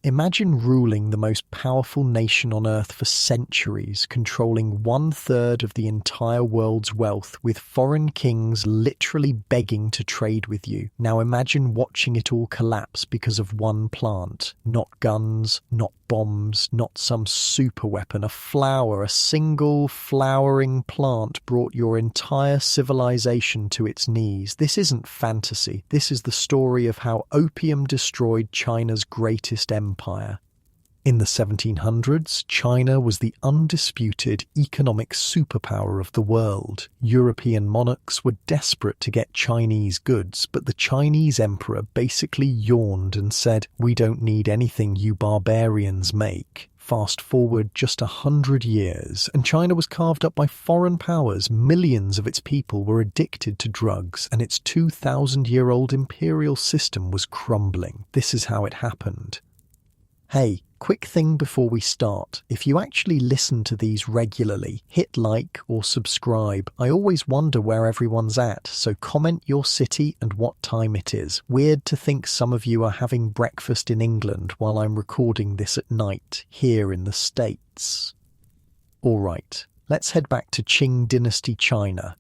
Imagine ruling the most powerful nation on Earth for centuries, controlling 1/3 of the entire world's wealth, with foreign kings literally begging to trade with you. Now imagine watching it all collapse because of one plant. Not guns, not bombs, not some super weapon. A flower, a single flowering plant brought your entire civilization to its knees. This isn't fantasy. This is the story of how opium destroyed China's greatest empire. In the 1700s, China was the undisputed economic superpower of the world. European monarchs were desperate to get Chinese goods, but the Chinese emperor basically yawned and said, "We don't need anything you barbarians make." Fast forward just 100 years, and China was carved up by foreign powers. Millions of its people were addicted to drugs, and its 2,000-year-old imperial system was crumbling. This is how it happened. Hey, quick thing before we start. If you actually listen to these regularly, hit like or subscribe. I always wonder where everyone's at, so comment your city and what time it is. Weird to think some of you are having breakfast in England while I'm recording this at night, here in the States. Alright, let's head back to Qing Dynasty China.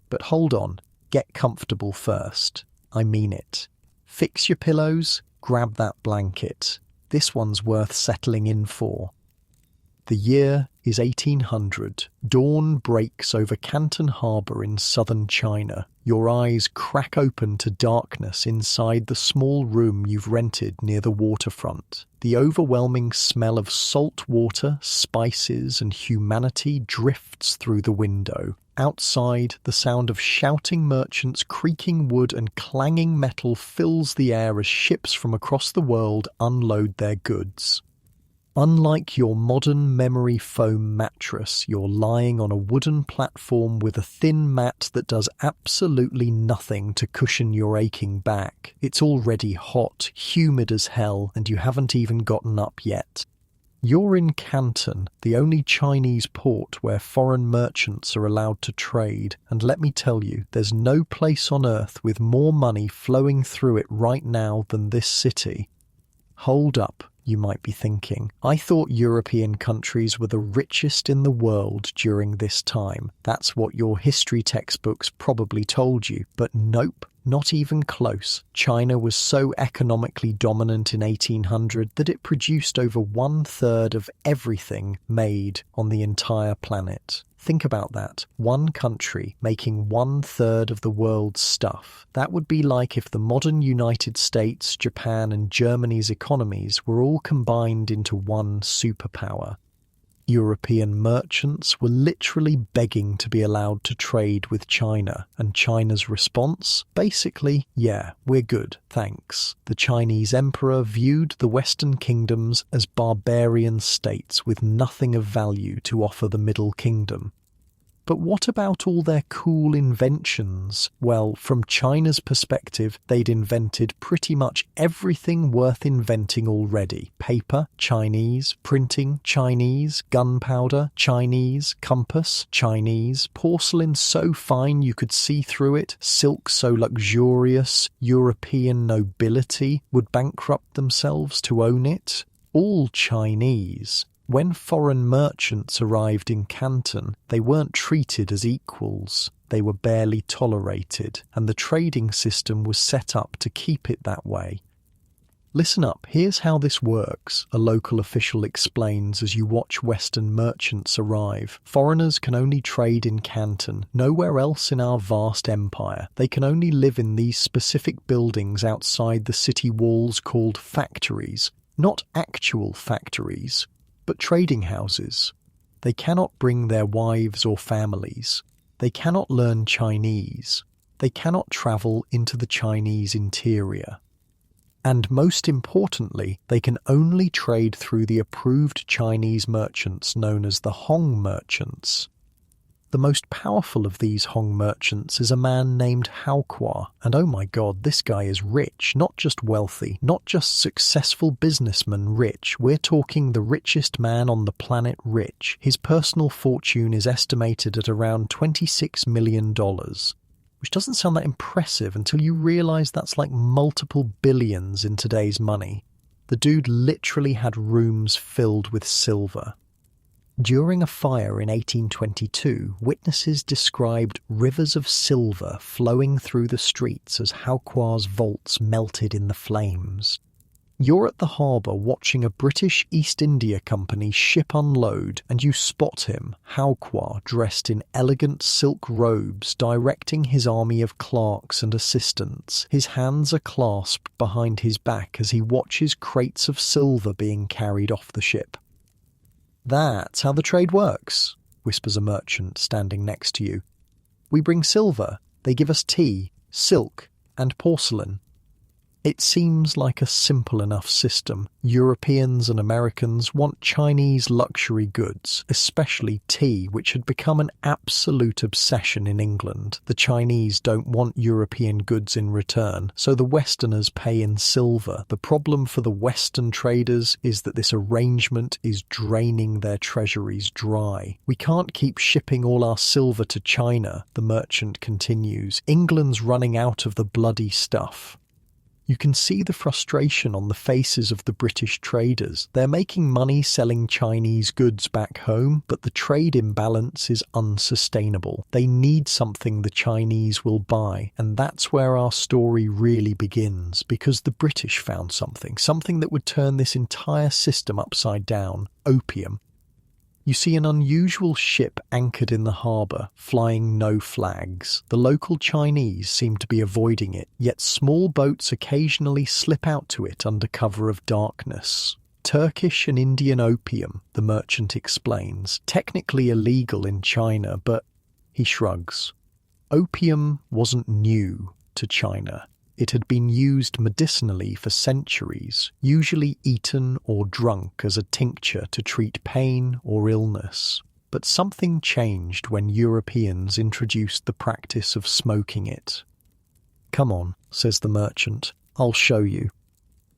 But hold on, get comfortable first. I mean it. Fix your pillows, grab that blanket. This one's worth settling in for. The year is 1800. Dawn breaks over Canton harbour in southern China. Your eyes crack open to darkness inside the small room you've rented near the waterfront. The overwhelming smell of salt water, spices, and humanity drifts through the window. Outside, the sound of shouting merchants, creaking wood, and clanging metal fills the air as ships from across the world unload their goods. Unlike your modern memory foam mattress, you're lying on a wooden platform with a thin mat that does absolutely nothing to cushion your aching back. It's already hot, humid as hell, and you haven't even gotten up yet. You're in Canton, the only Chinese port where foreign merchants are allowed to trade, and let me tell you, there's no place on earth with more money flowing through it right now than this city. Hold up, you might be thinking. I thought European countries were the richest in the world during this time. That's what your history textbooks probably told you, but nope. Not even close. China was so economically dominant in 1800 that it produced over 1/3 of everything made on the entire planet. Think about that. One country making 1/3 of the world's stuff. That would be like if the modern United States, Japan, and Germany's economies were all combined into one superpower. European merchants were literally begging to be allowed to trade with China, and China's response? Basically, yeah, we're good, thanks. The Chinese emperor viewed the Western kingdoms as barbarian states with nothing of value to offer the Middle Kingdom. But what about all their cool inventions? Well, from China's perspective, they'd invented pretty much everything worth inventing already. Paper, Chinese. Printing, Chinese. Gunpowder, Chinese. Compass, Chinese. Porcelain so fine you could see through it. Silk so luxurious, European nobility would bankrupt themselves to own it. All Chinese. When foreign merchants arrived in Canton, they weren't treated as equals. They were barely tolerated, and the trading system was set up to keep it that way. Listen up, here's how this works, a local official explains as you watch Western merchants arrive. Foreigners can only trade in Canton, nowhere else in our vast empire. They can only live in these specific buildings outside the city walls called factories. Not actual factories, but trading houses. They cannot bring their wives or families. They cannot learn Chinese. They cannot travel into the Chinese interior. And most importantly, they can only trade through the approved Chinese merchants known as the Hong merchants. The most powerful of these Hong merchants is a man named Hao Kwa, and oh my god, this guy is rich, not just wealthy, not just successful businessman rich, we're talking the richest man on the planet rich. His personal fortune is estimated at around $26 million, which doesn't sound that impressive until you realise that's like multiple billions in today's money. The dude literally had rooms filled with silver. During a fire in 1822, witnesses described rivers of silver flowing through the streets as Hauqua's vaults melted in the flames. You're at the harbour watching a British East India Company ship unload, and you spot him, Hauqua, dressed in elegant silk robes, directing his army of clerks and assistants. His hands are clasped behind his back as he watches crates of silver being carried off the ship. "That's how the trade works," whispers a merchant standing next to you. "We bring silver, they give us tea, silk, and porcelain." It seems like a simple enough system. Europeans and Americans want Chinese luxury goods, especially tea, which had become an absolute obsession in England. The Chinese don't want European goods in return, so the Westerners pay in silver. The problem for the Western traders is that this arrangement is draining their treasuries dry. "We can't keep shipping all our silver to China," the merchant continues. "England's running out of the bloody stuff." You can see the frustration on the faces of the British traders. They're making money selling Chinese goods back home, but the trade imbalance is unsustainable. They need something the Chinese will buy, and that's where our story really begins, because the British found something that would turn this entire system upside down: opium. You see an unusual ship anchored in the harbour, flying no flags. The local Chinese seem to be avoiding it, yet small boats occasionally slip out to it under cover of darkness. "Turkish and Indian opium," the merchant explains. "Technically illegal in China, but..." He shrugs. Opium wasn't new to China. It had been used medicinally for centuries, usually eaten or drunk as a tincture to treat pain or illness. But something changed when Europeans introduced the practice of smoking it. "Come on," says the merchant, "I'll show you."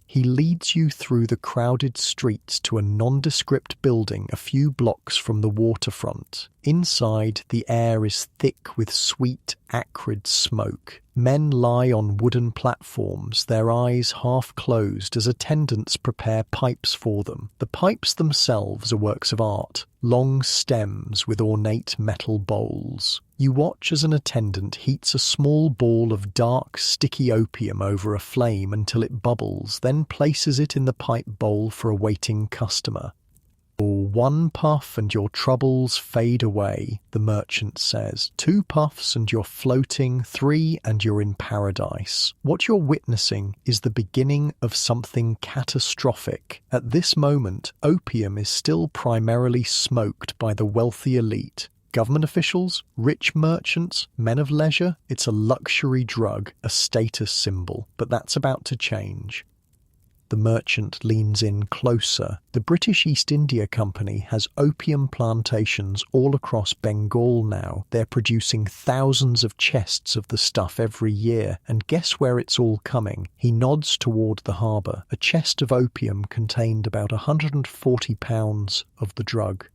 He leads you through the crowded streets to a nondescript building a few blocks from the waterfront. Inside, the air is thick with sweet, acrid smoke. Men lie on wooden platforms, their eyes half closed as attendants prepare pipes for them. The pipes themselves are works of art, long stems with ornate metal bowls. You watch as an attendant heats a small ball of dark, sticky opium over a flame until it bubbles, then places it in the pipe bowl for a waiting customer. "One puff and your troubles fade away," the merchant says. "2 puffs and you're floating, 3 and you're in paradise." What you're witnessing is the beginning of something catastrophic. At this moment, opium is still primarily smoked by the wealthy elite. Government officials, rich merchants, men of leisure, it's a luxury drug, a status symbol, but that's about to change. The merchant leans in closer. The British East India Company has opium plantations all across Bengal now. They're producing thousands of chests of the stuff every year, and guess where it's all coming? He nods toward the harbour. A chest of opium contained about 140 pounds of the drug.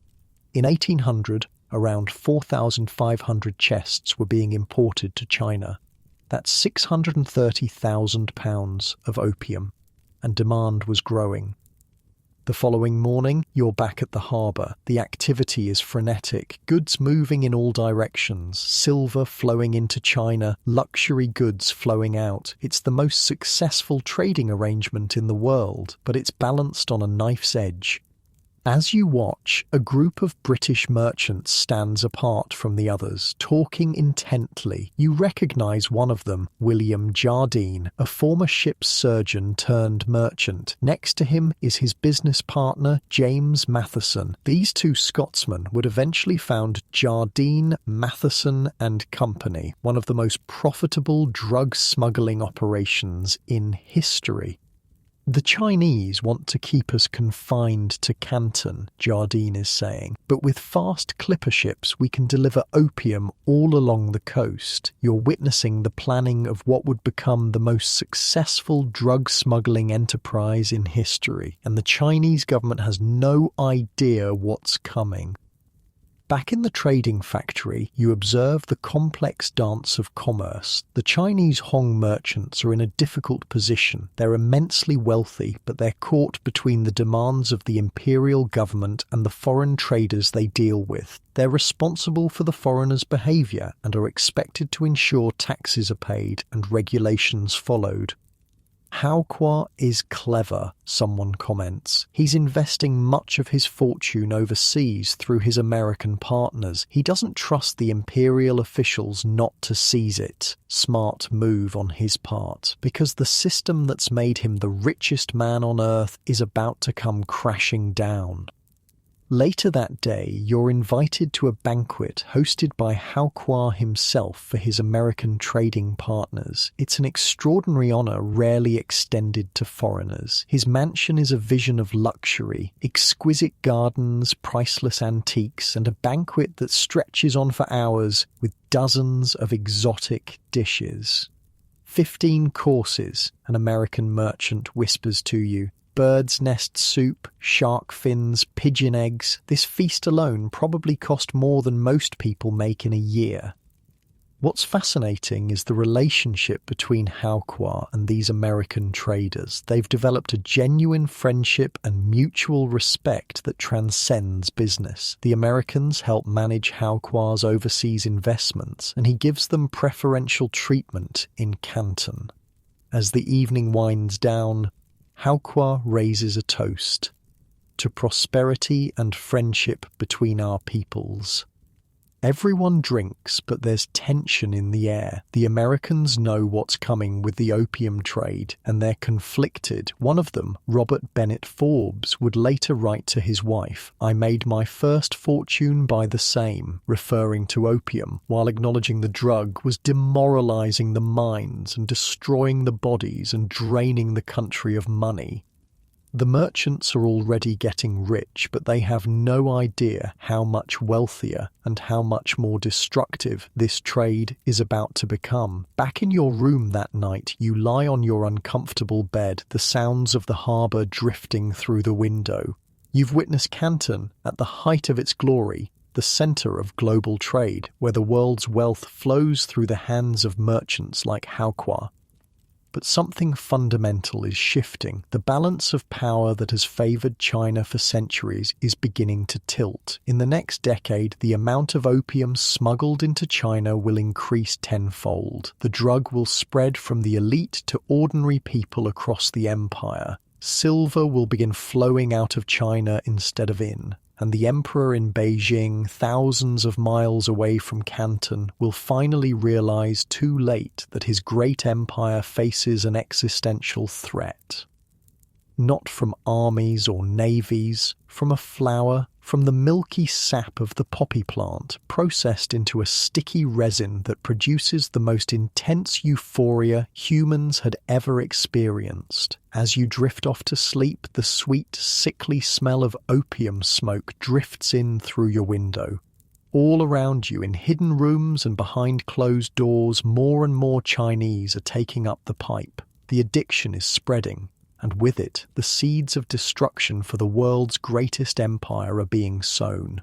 In 1800, around 4,500 chests were being imported to China. That's 630,000 pounds of opium. And demand was growing. The following morning, you're back at the harbour. The activity is frenetic, goods moving in all directions, silver flowing into China, luxury goods flowing out. It's the most successful trading arrangement in the world, but it's balanced on a knife's edge. As you watch, a group of British merchants stands apart from the others, talking intently. You recognise one of them, William Jardine, a former ship's surgeon turned merchant. Next to him is his business partner, James Matheson. These two Scotsmen would eventually found Jardine, Matheson and Company, one of the most profitable drug smuggling operations in history. "The Chinese want to keep us confined to Canton," Jardine is saying, "but with fast clipper ships we can deliver opium all along the coast." You're witnessing the planning of what would become the most successful drug smuggling enterprise in history, and the Chinese government has no idea what's coming. Back in the trading factory, you observe the complex dance of commerce. The Chinese Hong merchants are in a difficult position. They're immensely wealthy, but they're caught between the demands of the imperial government and the foreign traders they deal with. They're responsible for the foreigners' behaviour and are expected to ensure taxes are paid and regulations followed. Hao is clever, someone comments. He's investing much of his fortune overseas through his American partners. He doesn't trust the imperial officials not to seize it. Smart move on his part, because the system that's made him the richest man on earth is about to come crashing down. Later that day, you're invited to a banquet hosted by Hao himself for his American trading partners. It's an extraordinary honour rarely extended to foreigners. His mansion is a vision of luxury, exquisite gardens, priceless antiques, and a banquet that stretches on for hours with dozens of exotic dishes. 15 courses, an American merchant whispers to you. Bird's nest soup, shark fins, pigeon eggs. This feast alone probably cost more than most people make in a year. What's fascinating is the relationship between Hao and these American traders. They've developed a genuine friendship and mutual respect that transcends business. The Americans help manage Hao's overseas investments, and he gives them preferential treatment in Canton. As the evening winds down, Hao raises a toast to prosperity and friendship between our peoples. Everyone drinks, but there's tension in the air. The Americans know what's coming with the opium trade, and they're conflicted. One of them, Robert Bennett Forbes, would later write to his wife, "I made my first fortune by the same," referring to opium, while acknowledging the drug was demoralizing the minds and destroying the bodies and draining the country of money. The merchants are already getting rich, but they have no idea how much wealthier and how much more destructive this trade is about to become. Back in your room that night, you lie on your uncomfortable bed, the sounds of the harbour drifting through the window. You've witnessed Canton at the height of its glory, the centre of global trade, where the world's wealth flows through the hands of merchants like Hao. But something fundamental is shifting. The balance of power that has favoured China for centuries is beginning to tilt. In the next decade, the amount of opium smuggled into China will increase tenfold. The drug will spread from the elite to ordinary people across the empire. Silver will begin flowing out of China instead of in. And the emperor in Beijing, thousands of miles away from Canton, will finally realize too late that his great empire faces an existential threat. Not from armies or navies, from a flower, from the milky sap of the poppy plant, processed into a sticky resin that produces the most intense euphoria humans had ever experienced. As you drift off to sleep, the sweet, sickly smell of opium smoke drifts in through your window. All around you, in hidden rooms and behind closed doors, more and more Chinese are taking up the pipe. The addiction is spreading, and with it, the seeds of destruction for the world's greatest empire are being sown.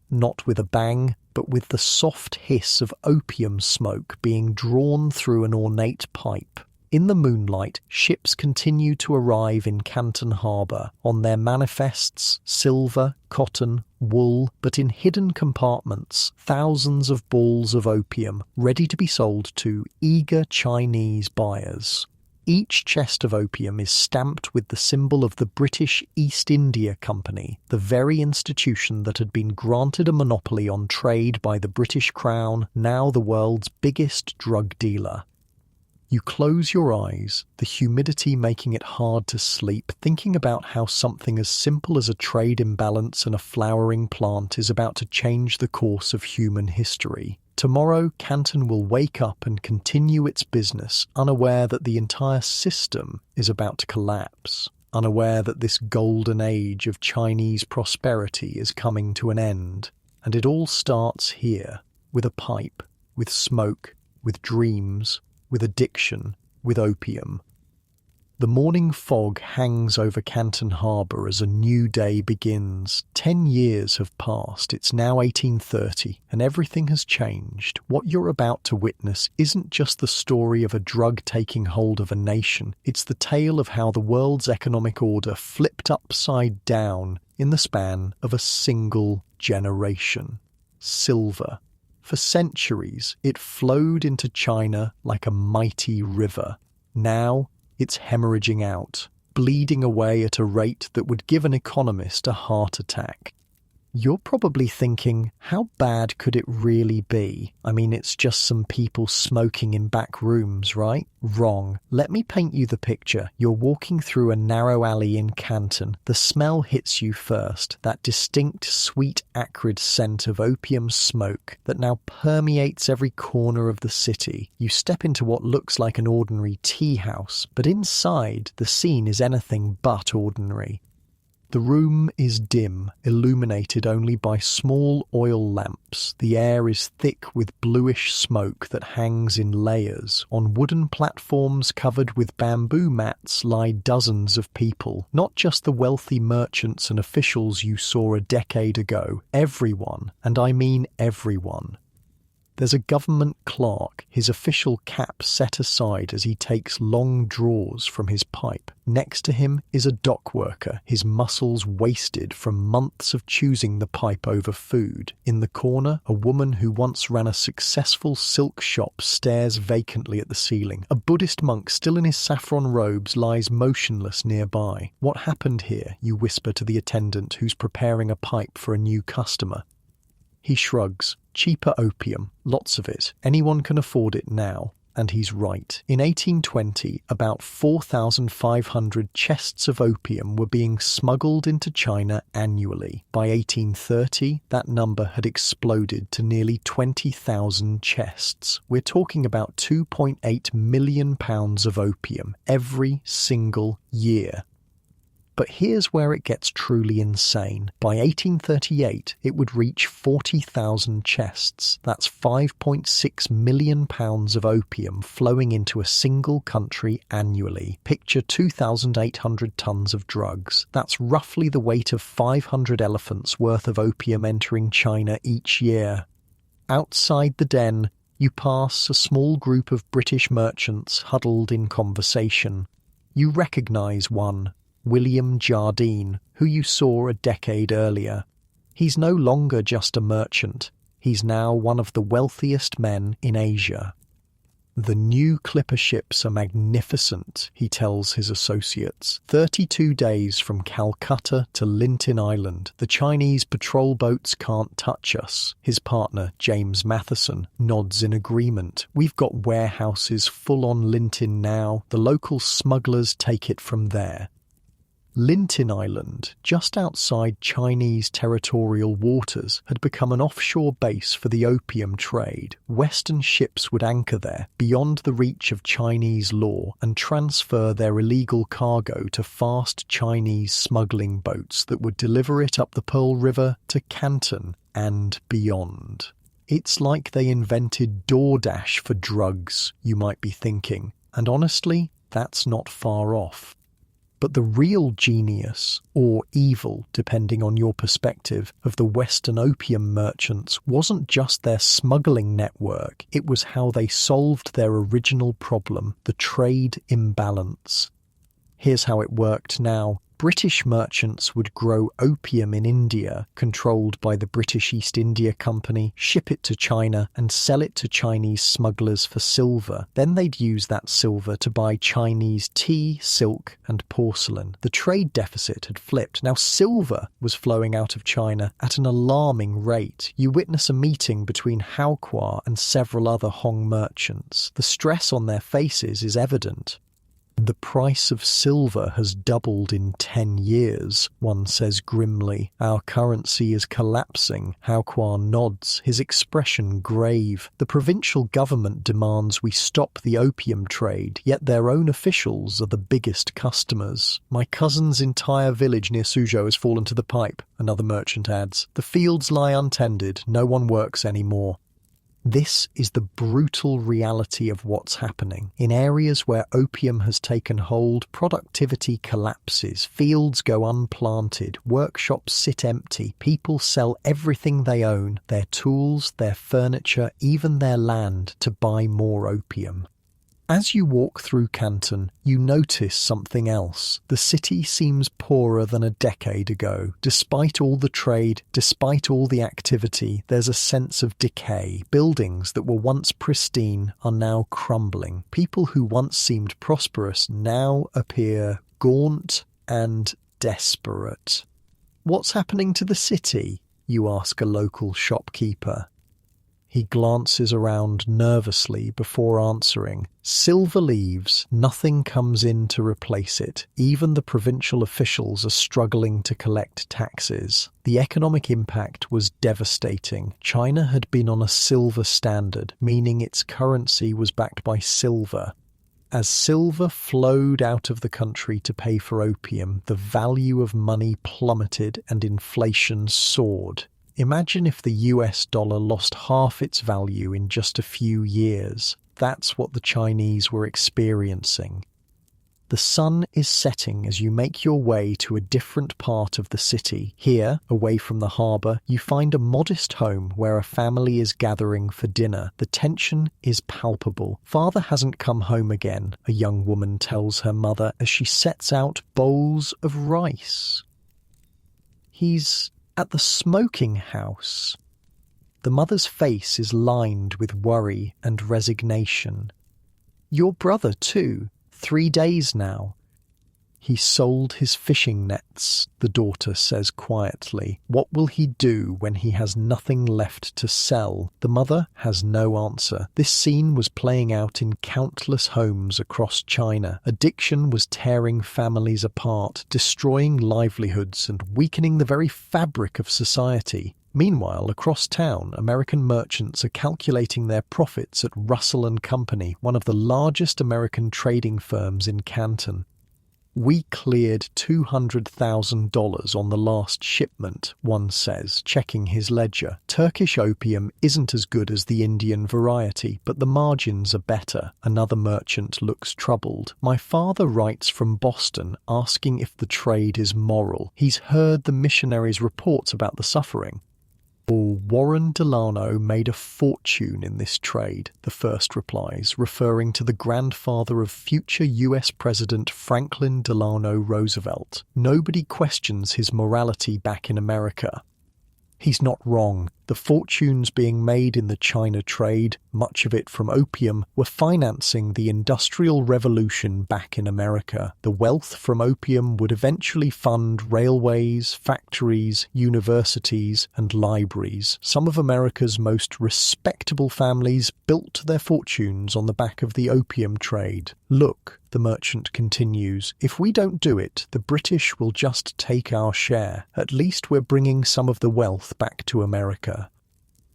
Not with a bang, but with the soft hiss of opium smoke being drawn through an ornate pipe. In the moonlight, ships continue to arrive in Canton harbour. On their manifests, silver, cotton, wool, but in hidden compartments, thousands of balls of opium ready to be sold to eager Chinese buyers. Each chest of opium is stamped with the symbol of the British East India Company, the very institution that had been granted a monopoly on trade by the British Crown, now the world's biggest drug dealer. You close your eyes, the humidity making it hard to sleep, thinking about how something as simple as a trade imbalance and a flowering plant is about to change the course of human history. Tomorrow, Canton will wake up and continue its business, unaware that the entire system is about to collapse, unaware that this golden age of Chinese prosperity is coming to an end. And it all starts here, with a pipe, with smoke, with dreams, with addiction, with opium. The morning fog hangs over Canton harbour as a new day begins. 10 years have passed, it's now 1830, and everything has changed. What you're about to witness isn't just the story of a drug taking hold of a nation, it's the tale of how the world's economic order flipped upside down in the span of a single generation. Silver. For centuries, it flowed into China like a mighty river. Now, it's hemorrhaging out, bleeding away at a rate that would give an economist a heart attack. You're probably thinking, how bad could it really be? I mean, it's just some people smoking in back rooms, right? Wrong. Let me paint you the picture. You're walking through a narrow alley in Canton. The smell hits you first, that distinct, sweet, acrid scent of opium smoke that now permeates every corner of the city. You step into what looks like an ordinary tea house, but inside, the scene is anything but ordinary. The room is dim, illuminated only by small oil lamps. The air is thick with bluish smoke that hangs in layers. On wooden platforms covered with bamboo mats lie dozens of people, not just the wealthy merchants and officials you saw a decade ago. Everyone, and I mean everyone. There's a government clerk, his official cap set aside as he takes long draws from his pipe. Next to him is a dock worker, his muscles wasted from months of choosing the pipe over food. In the corner, a woman who once ran a successful silk shop stares vacantly at the ceiling. A Buddhist monk still in his saffron robes lies motionless nearby. What happened here? You whisper to the attendant who's preparing a pipe for a new customer. He shrugs. Cheaper opium, lots of it. Anyone can afford it now. And he's right. In 1820, about 4,500 chests of opium were being smuggled into China annually. By 1830, that number had exploded to nearly 20,000 chests. We're talking about 2.8 million pounds of opium every single year. But here's where it gets truly insane. By 1838, it would reach 40,000 chests. That's 5.6 million pounds of opium flowing into a single country annually. Picture 2,800 tons of drugs. That's roughly the weight of 500 elephants worth of opium entering China each year. Outside the den, you pass a small group of British merchants huddled in conversation. You recognise one. William Jardine, who you saw a decade earlier. He's no longer just a merchant. He's now one of the wealthiest men in Asia. The new clipper ships are magnificent, he tells his associates. 32 days from Calcutta to Linton Island. The Chinese patrol boats can't touch us. His partner, James Matheson, nods in agreement. We've got warehouses full on Linton now. The local smugglers take it from there. Linton Island, just outside Chinese territorial waters, had become an offshore base for the opium trade. Western ships would anchor there, beyond the reach of Chinese law, and transfer their illegal cargo to fast Chinese smuggling boats that would deliver it up the Pearl River to Canton and beyond. It's like they invented DoorDash for drugs, you might be thinking, and honestly, that's not far off. But the real genius, or evil, depending on your perspective, of the Western opium merchants wasn't just their smuggling network, it was how they solved their original problem, the trade imbalance. Here's how it worked now. British merchants would grow opium in India, controlled by the British East India Company, ship it to China and sell it to Chinese smugglers for silver. Then they'd use that silver to buy Chinese tea, silk and porcelain. The trade deficit had flipped. Now silver was flowing out of China at an alarming rate. You witness a meeting between Hao Kwa and several other Hong merchants. The stress on their faces is evident. The price of silver has doubled in 10 years, one says grimly. Our currency is collapsing. Hao Kwa nods, his expression grave. The provincial government demands we stop the opium trade, yet their own officials are the biggest customers. My cousin's entire village near Suzhou has fallen to the pipe, another merchant adds. The fields lie untended, no one works anymore. This is the brutal reality of what's happening. In areas where opium has taken hold, productivity collapses, fields go unplanted, workshops sit empty, people sell everything they own, their tools, their furniture, even their land, to buy more opium. As you walk through Canton, you notice something else. The city seems poorer than a decade ago. Despite all the trade, despite all the activity, there's a sense of decay. Buildings that were once pristine are now crumbling. People who once seemed prosperous now appear gaunt and desperate. What's happening to the city? You ask a local shopkeeper. He glances around nervously before answering. Silver leaves, nothing comes in to replace it. Even the provincial officials are struggling to collect taxes. The economic impact was devastating. China had been on a silver standard, meaning its currency was backed by silver. As silver flowed out of the country to pay for opium, the value of money plummeted and inflation soared. Imagine if the US dollar lost half its value in just a few years. That's what the Chinese were experiencing. The sun is setting as you make your way to a different part of the city. Here, away from the harbour, you find a modest home where a family is gathering for dinner. The tension is palpable. Father hasn't come home again, a young woman tells her mother as she sets out bowls of rice. He's at the smoking house. The mother's face is lined with worry and resignation. Your brother, too. 3 days now. He sold his fishing nets, the daughter says quietly. What will he do when he has nothing left to sell? The mother has no answer. This scene was playing out in countless homes across China. Addiction was tearing families apart, destroying livelihoods and weakening the very fabric of society. Meanwhile, across town, American merchants are calculating their profits at Russell and Company, one of the largest American trading firms in Canton. We cleared $200,000 on the last shipment, one says, checking his ledger. Turkish opium isn't as good as the Indian variety, but the margins are better. Another merchant looks troubled. My father writes from Boston, asking if the trade is moral. He's heard the missionaries' reports about the suffering. Warren Delano made a fortune in this trade, the first replies, referring to the grandfather of future US President Franklin Delano Roosevelt. Nobody questions his morality back in America. He's not wrong. The fortunes being made in the China trade, much of it from opium, were financing the Industrial Revolution back in America. The wealth from opium would eventually fund railways, factories, universities, and libraries. Some of America's most respectable families built their fortunes on the back of the opium trade. Look, the merchant continues, if we don't do it, the British will just take our share. At least we're bringing some of the wealth back to America.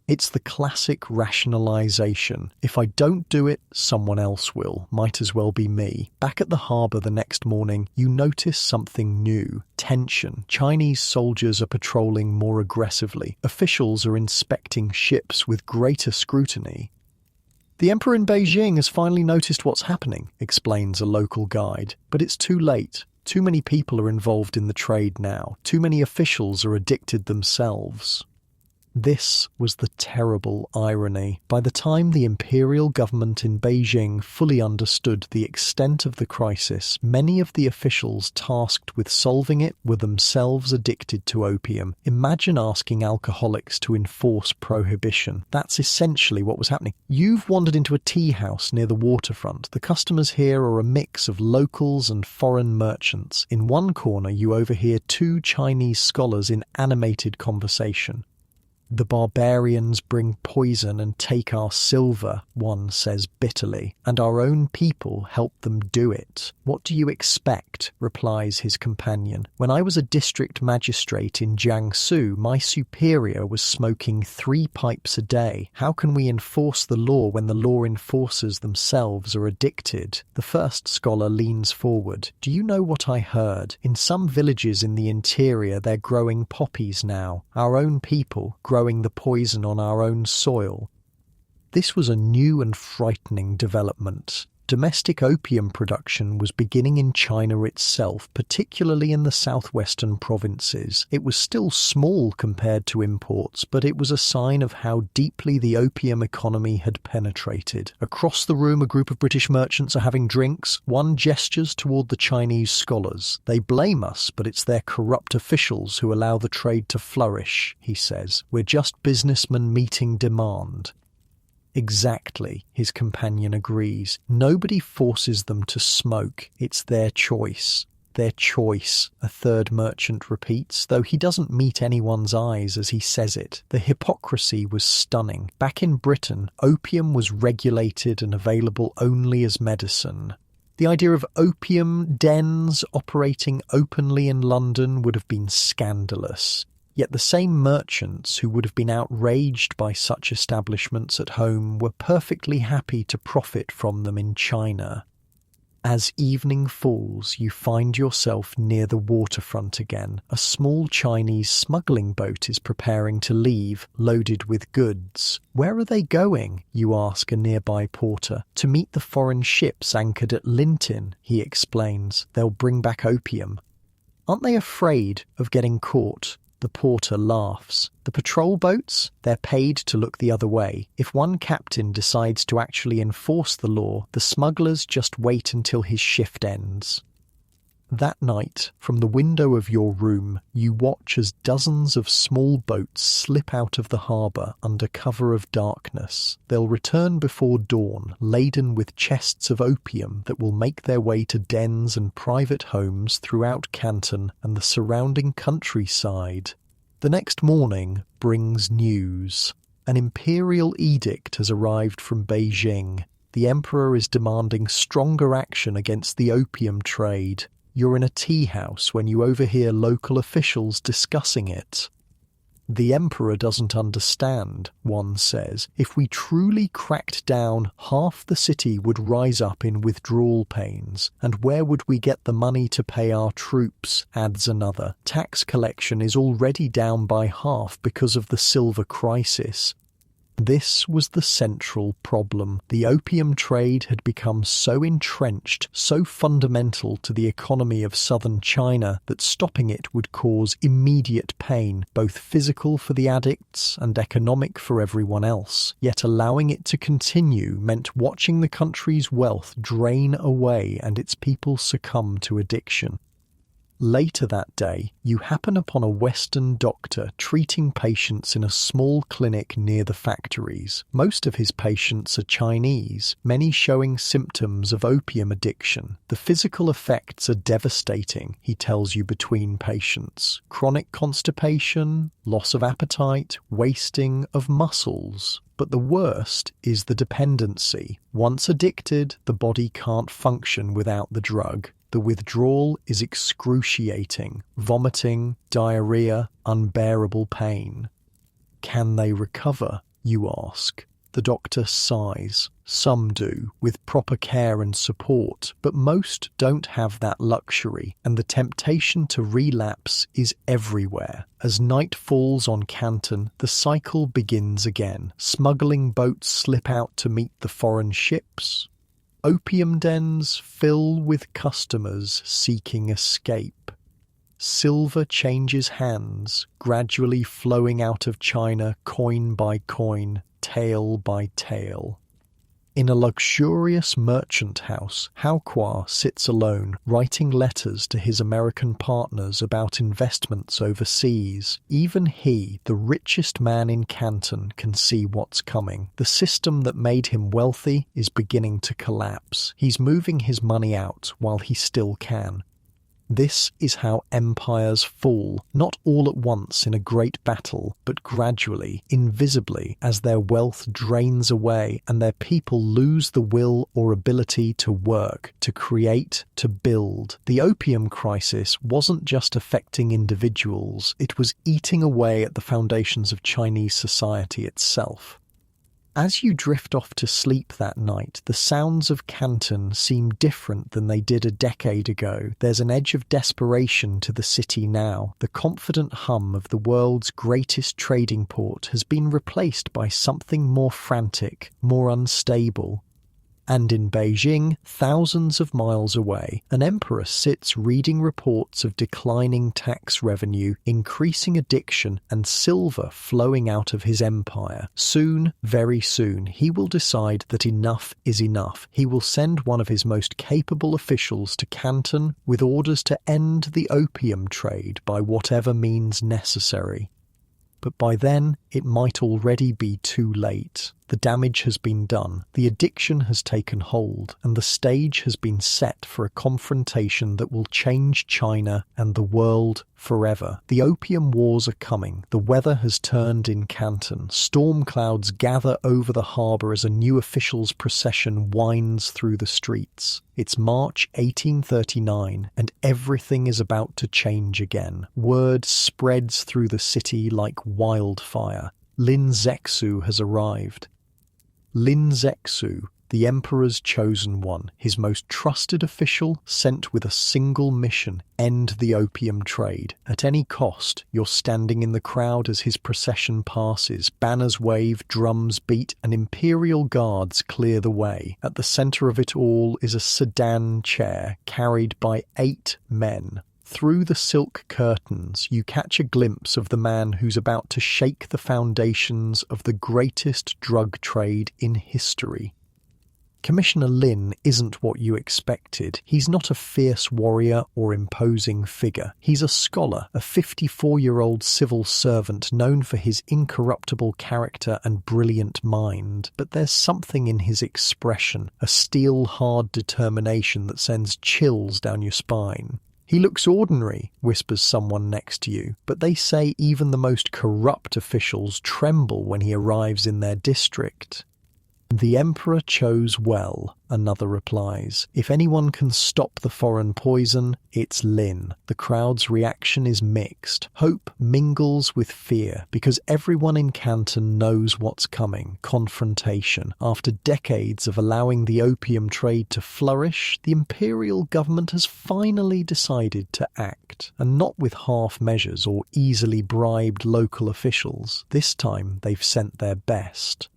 It's the classic rationalization. If I don't do it, someone else will. Might as well be me. Back at the harbour the next morning, you notice something new. Tension. Chinese soldiers are patrolling more aggressively. Officials are inspecting ships with greater scrutiny. The emperor in Beijing has finally noticed what's happening, explains a local guide. But it's too late. Too many people are involved in the trade now. Too many officials are addicted themselves. This was the terrible irony. By the time the imperial government in Beijing fully understood the extent of the crisis, many of the officials tasked with solving it were themselves addicted to opium. Imagine asking alcoholics to enforce prohibition. That's essentially what was happening. You've wandered into a tea house near the waterfront. The customers here are a mix of locals and foreign merchants. In one corner, you overhear two Chinese scholars in animated conversation. The barbarians bring poison and take our silver, one says bitterly, and our own people help them do it. What do you expect? Replies his companion. When I was a district magistrate in Jiangsu, my superior was smoking 3 pipes a day. How can we enforce the law when the law enforcers themselves are addicted? The first scholar leans forward. Do you know what I heard? In some villages in the interior, they're growing poppies now. Our own people growing the poison on our own soil. This was a new and frightening development. Domestic opium production was beginning in China itself, particularly in the southwestern provinces. It was still small compared to imports, but it was a sign of how deeply the opium economy had penetrated. Across the room, a group of British merchants are having drinks. One gestures toward the Chinese scholars. They blame us, but it's their corrupt officials who allow the trade to flourish, he says. We're just businessmen meeting demand. Exactly, his companion agrees. Nobody forces them to smoke. It's their choice. Their choice, a third merchant repeats, though he doesn't meet anyone's eyes as he says it. The hypocrisy was stunning. Back in Britain, opium was regulated and available only as medicine. The idea of opium dens operating openly in London would have been scandalous. Yet the same merchants who would have been outraged by such establishments at home were perfectly happy to profit from them in China. As evening falls, you find yourself near the waterfront again. A small Chinese smuggling boat is preparing to leave, loaded with goods. Where are they going? You ask a nearby porter. To meet the foreign ships anchored at Linton, he explains. They'll bring back opium. Aren't they afraid of getting caught? The porter laughs. The patrol boats? They're paid to look the other way. If one captain decides to actually enforce the law, the smugglers just wait until his shift ends. That night, from the window of your room, you watch as dozens of small boats slip out of the harbour under cover of darkness. They'll return before dawn, laden with chests of opium that will make their way to dens and private homes throughout Canton and the surrounding countryside. The next morning brings news. An imperial edict has arrived from Beijing. The emperor is demanding stronger action against the opium trade. You're in a tea house when you overhear local officials discussing it. The emperor doesn't understand, one says. If we truly cracked down, half the city would rise up in withdrawal pains. And where would we get the money to pay our troops, adds another. Tax collection is already down by half because of the silver crisis. This was the central problem. The opium trade had become so entrenched, so fundamental to the economy of southern China, that stopping it would cause immediate pain, both physical for the addicts and economic for everyone else. Yet allowing it to continue meant watching the country's wealth drain away and its people succumb to addiction. Later that day, you happen upon a Western doctor treating patients in a small clinic near the factories. Most of his patients are Chinese, many showing symptoms of opium addiction. The physical effects are devastating, he tells you between patients. Chronic constipation, loss of appetite, wasting of muscles. But the worst is the dependency. Once addicted, the body can't function without the drug. The withdrawal is excruciating, vomiting, diarrhea, unbearable pain. Can they recover, you ask? The doctor sighs. Some do, with proper care and support, but most don't have that luxury, and the temptation to relapse is everywhere. As night falls on Canton, the cycle begins again. Smuggling boats slip out to meet the foreign ships. Opium dens fill with customers seeking escape. Silver changes hands, gradually flowing out of China coin by coin, tael by tael. In a luxurious merchant house, Haokua sits alone, writing letters to his American partners about investments overseas. Even he, the richest man in Canton, can see what's coming. The system that made him wealthy is beginning to collapse. He's moving his money out while he still can. This is how empires fall, not all at once in a great battle, but gradually, invisibly, as their wealth drains away and their people lose the will or ability to work, to create, to build. The opium crisis wasn't just affecting individuals, it was eating away at the foundations of Chinese society itself. As you drift off to sleep that night, the sounds of Canton seem different than they did a decade ago. There's an edge of desperation to the city now. The confident hum of the world's greatest trading port has been replaced by something more frantic, more unstable. And in Beijing, thousands of miles away, an emperor sits reading reports of declining tax revenue, increasing addiction, and silver flowing out of his empire. Soon, very soon, he will decide that enough is enough. He will send one of his most capable officials to Canton with orders to end the opium trade by whatever means necessary. But by then, it might already be too late. The damage has been done, the addiction has taken hold, and the stage has been set for a confrontation that will change China and the world forever. The opium wars are coming. The weather has turned in Canton. Storm clouds gather over the harbour as a new officials' procession winds through the streets. It's March 1839, and everything is about to change again. Word spreads through the city like wildfire. Lin Zexu has arrived. Lin Zexu, the emperor's chosen one, his most trusted official, sent with a single mission: end the opium trade. At any cost, you're standing in the crowd as his procession passes. Banners wave, drums beat, and imperial guards clear the way. At the centre of it all is a sedan chair carried by 8 men. Through the silk curtains, you catch a glimpse of the man who's about to shake the foundations of the greatest drug trade in history. Commissioner Lin isn't what you expected. He's not a fierce warrior or imposing figure. He's a scholar, a 54-year-old civil servant known for his incorruptible character and brilliant mind. But there's something in his expression, a steel-hard determination that sends chills down your spine. "He looks ordinary," whispers someone next to you, but they say even the most corrupt officials tremble when he arrives in their district. "The emperor chose well," another replies. "If anyone can stop the foreign poison, it's Lin." The crowd's reaction is mixed. Hope mingles with fear, because everyone in Canton knows what's coming: confrontation. After decades of allowing the opium trade to flourish, the imperial government has finally decided to act, and not with half measures or easily bribed local officials. This time they've sent their best.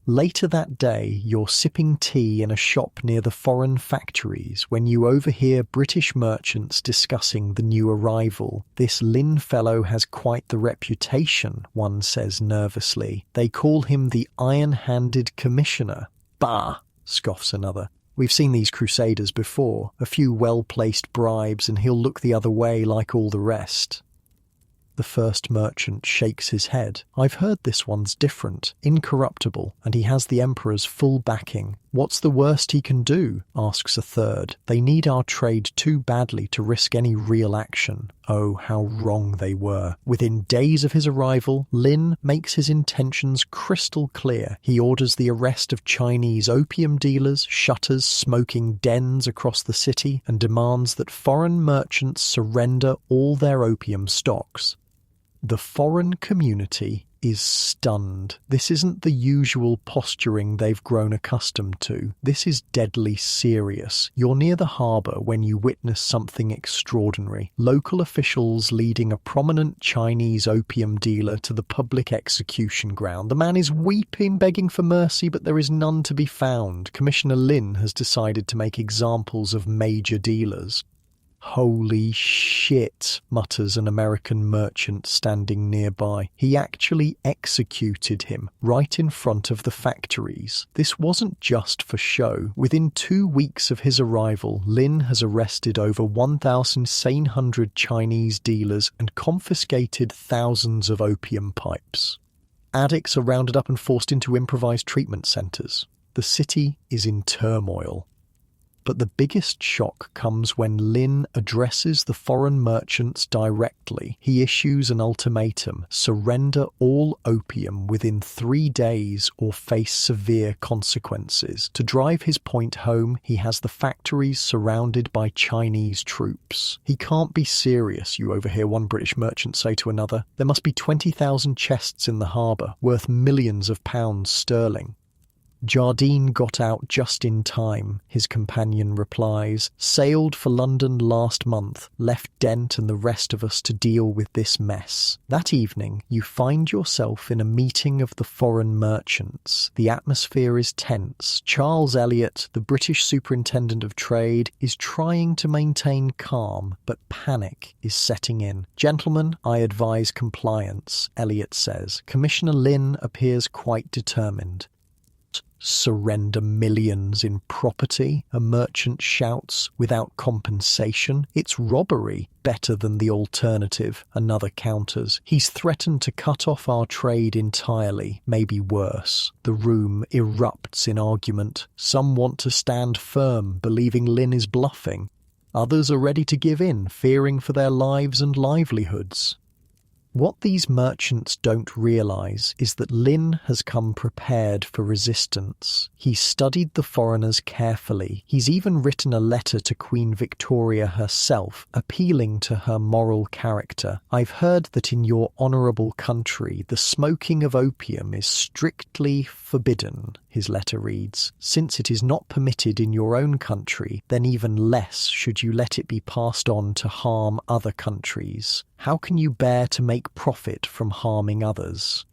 Later that day, you're sipping tea in a shop near the foreign factories when you overhear British merchants discussing the new arrival. "This Lin fellow has quite the reputation," one says nervously. "They call him the Iron-Handed Commissioner." "Bah!" scoffs another. "We've seen these crusaders before. A few well-placed bribes and he'll look the other way like all the rest." The first merchant shakes his head. "I've heard this one's different, incorruptible, and he has the emperor's full backing." "What's the worst he can do?" asks a third. "They need our trade too badly to risk any real action." Oh, how wrong they were. Within days of his arrival, Lin makes his intentions crystal clear. He orders the arrest of Chinese opium dealers, shutters smoking dens across the city, and demands that foreign merchants surrender all their opium stocks. The foreign community is stunned. This isn't the usual posturing they've grown accustomed to. This is deadly serious. You're near the harbour when you witness something extraordinary. Local officials leading a prominent Chinese opium dealer to the public execution ground. The man is weeping, begging for mercy, but there is none to be found. Commissioner Lin has decided to make examples of major dealers. "Holy shit," mutters an American merchant standing nearby. "He actually executed him right in front of the factories." This wasn't just for show. Within 2 weeks of his arrival, Lin has arrested over 1,700 Chinese dealers and confiscated thousands of opium pipes. Addicts are rounded up and forced into improvised treatment centres. The city is in turmoil. But the biggest shock comes when Lin addresses the foreign merchants directly. He issues an ultimatum: surrender all opium within 3 days or face severe consequences. To drive his point home, he has the factories surrounded by Chinese troops. "He can't be serious," you overhear one British merchant say to another. "There must be 20,000 chests in the harbour, worth millions of pounds sterling." "Jardine got out just in time," his companion replies. "Sailed for London last month, left Dent and the rest of us to deal with this mess." That evening, you find yourself in a meeting of the foreign merchants. The atmosphere is tense. Charles Elliot, the British Superintendent of Trade, is trying to maintain calm, but panic is setting in. "Gentlemen, I advise compliance," Elliot says. Commissioner Lin appears quite determined. "Surrender millions in property," a merchant shouts, "without compensation. It's robbery." "Better than the alternative," another counters. "He's threatened to cut off our trade entirely, maybe worse." The room erupts in argument. Some want to stand firm, believing Lin is bluffing. Others are ready to give in, fearing for their lives and livelihoods. What these merchants don't realise is that Lin has come prepared for resistance. He's studied the foreigners carefully. He's even written a letter to Queen Victoria herself, appealing to her moral character. "I've heard that in your honourable country the smoking of opium is strictly forbidden," his letter reads. "Since it is not permitted in your own country, then even less should you let it be passed on to harm other countries. How can you bear to make profit from harming others?"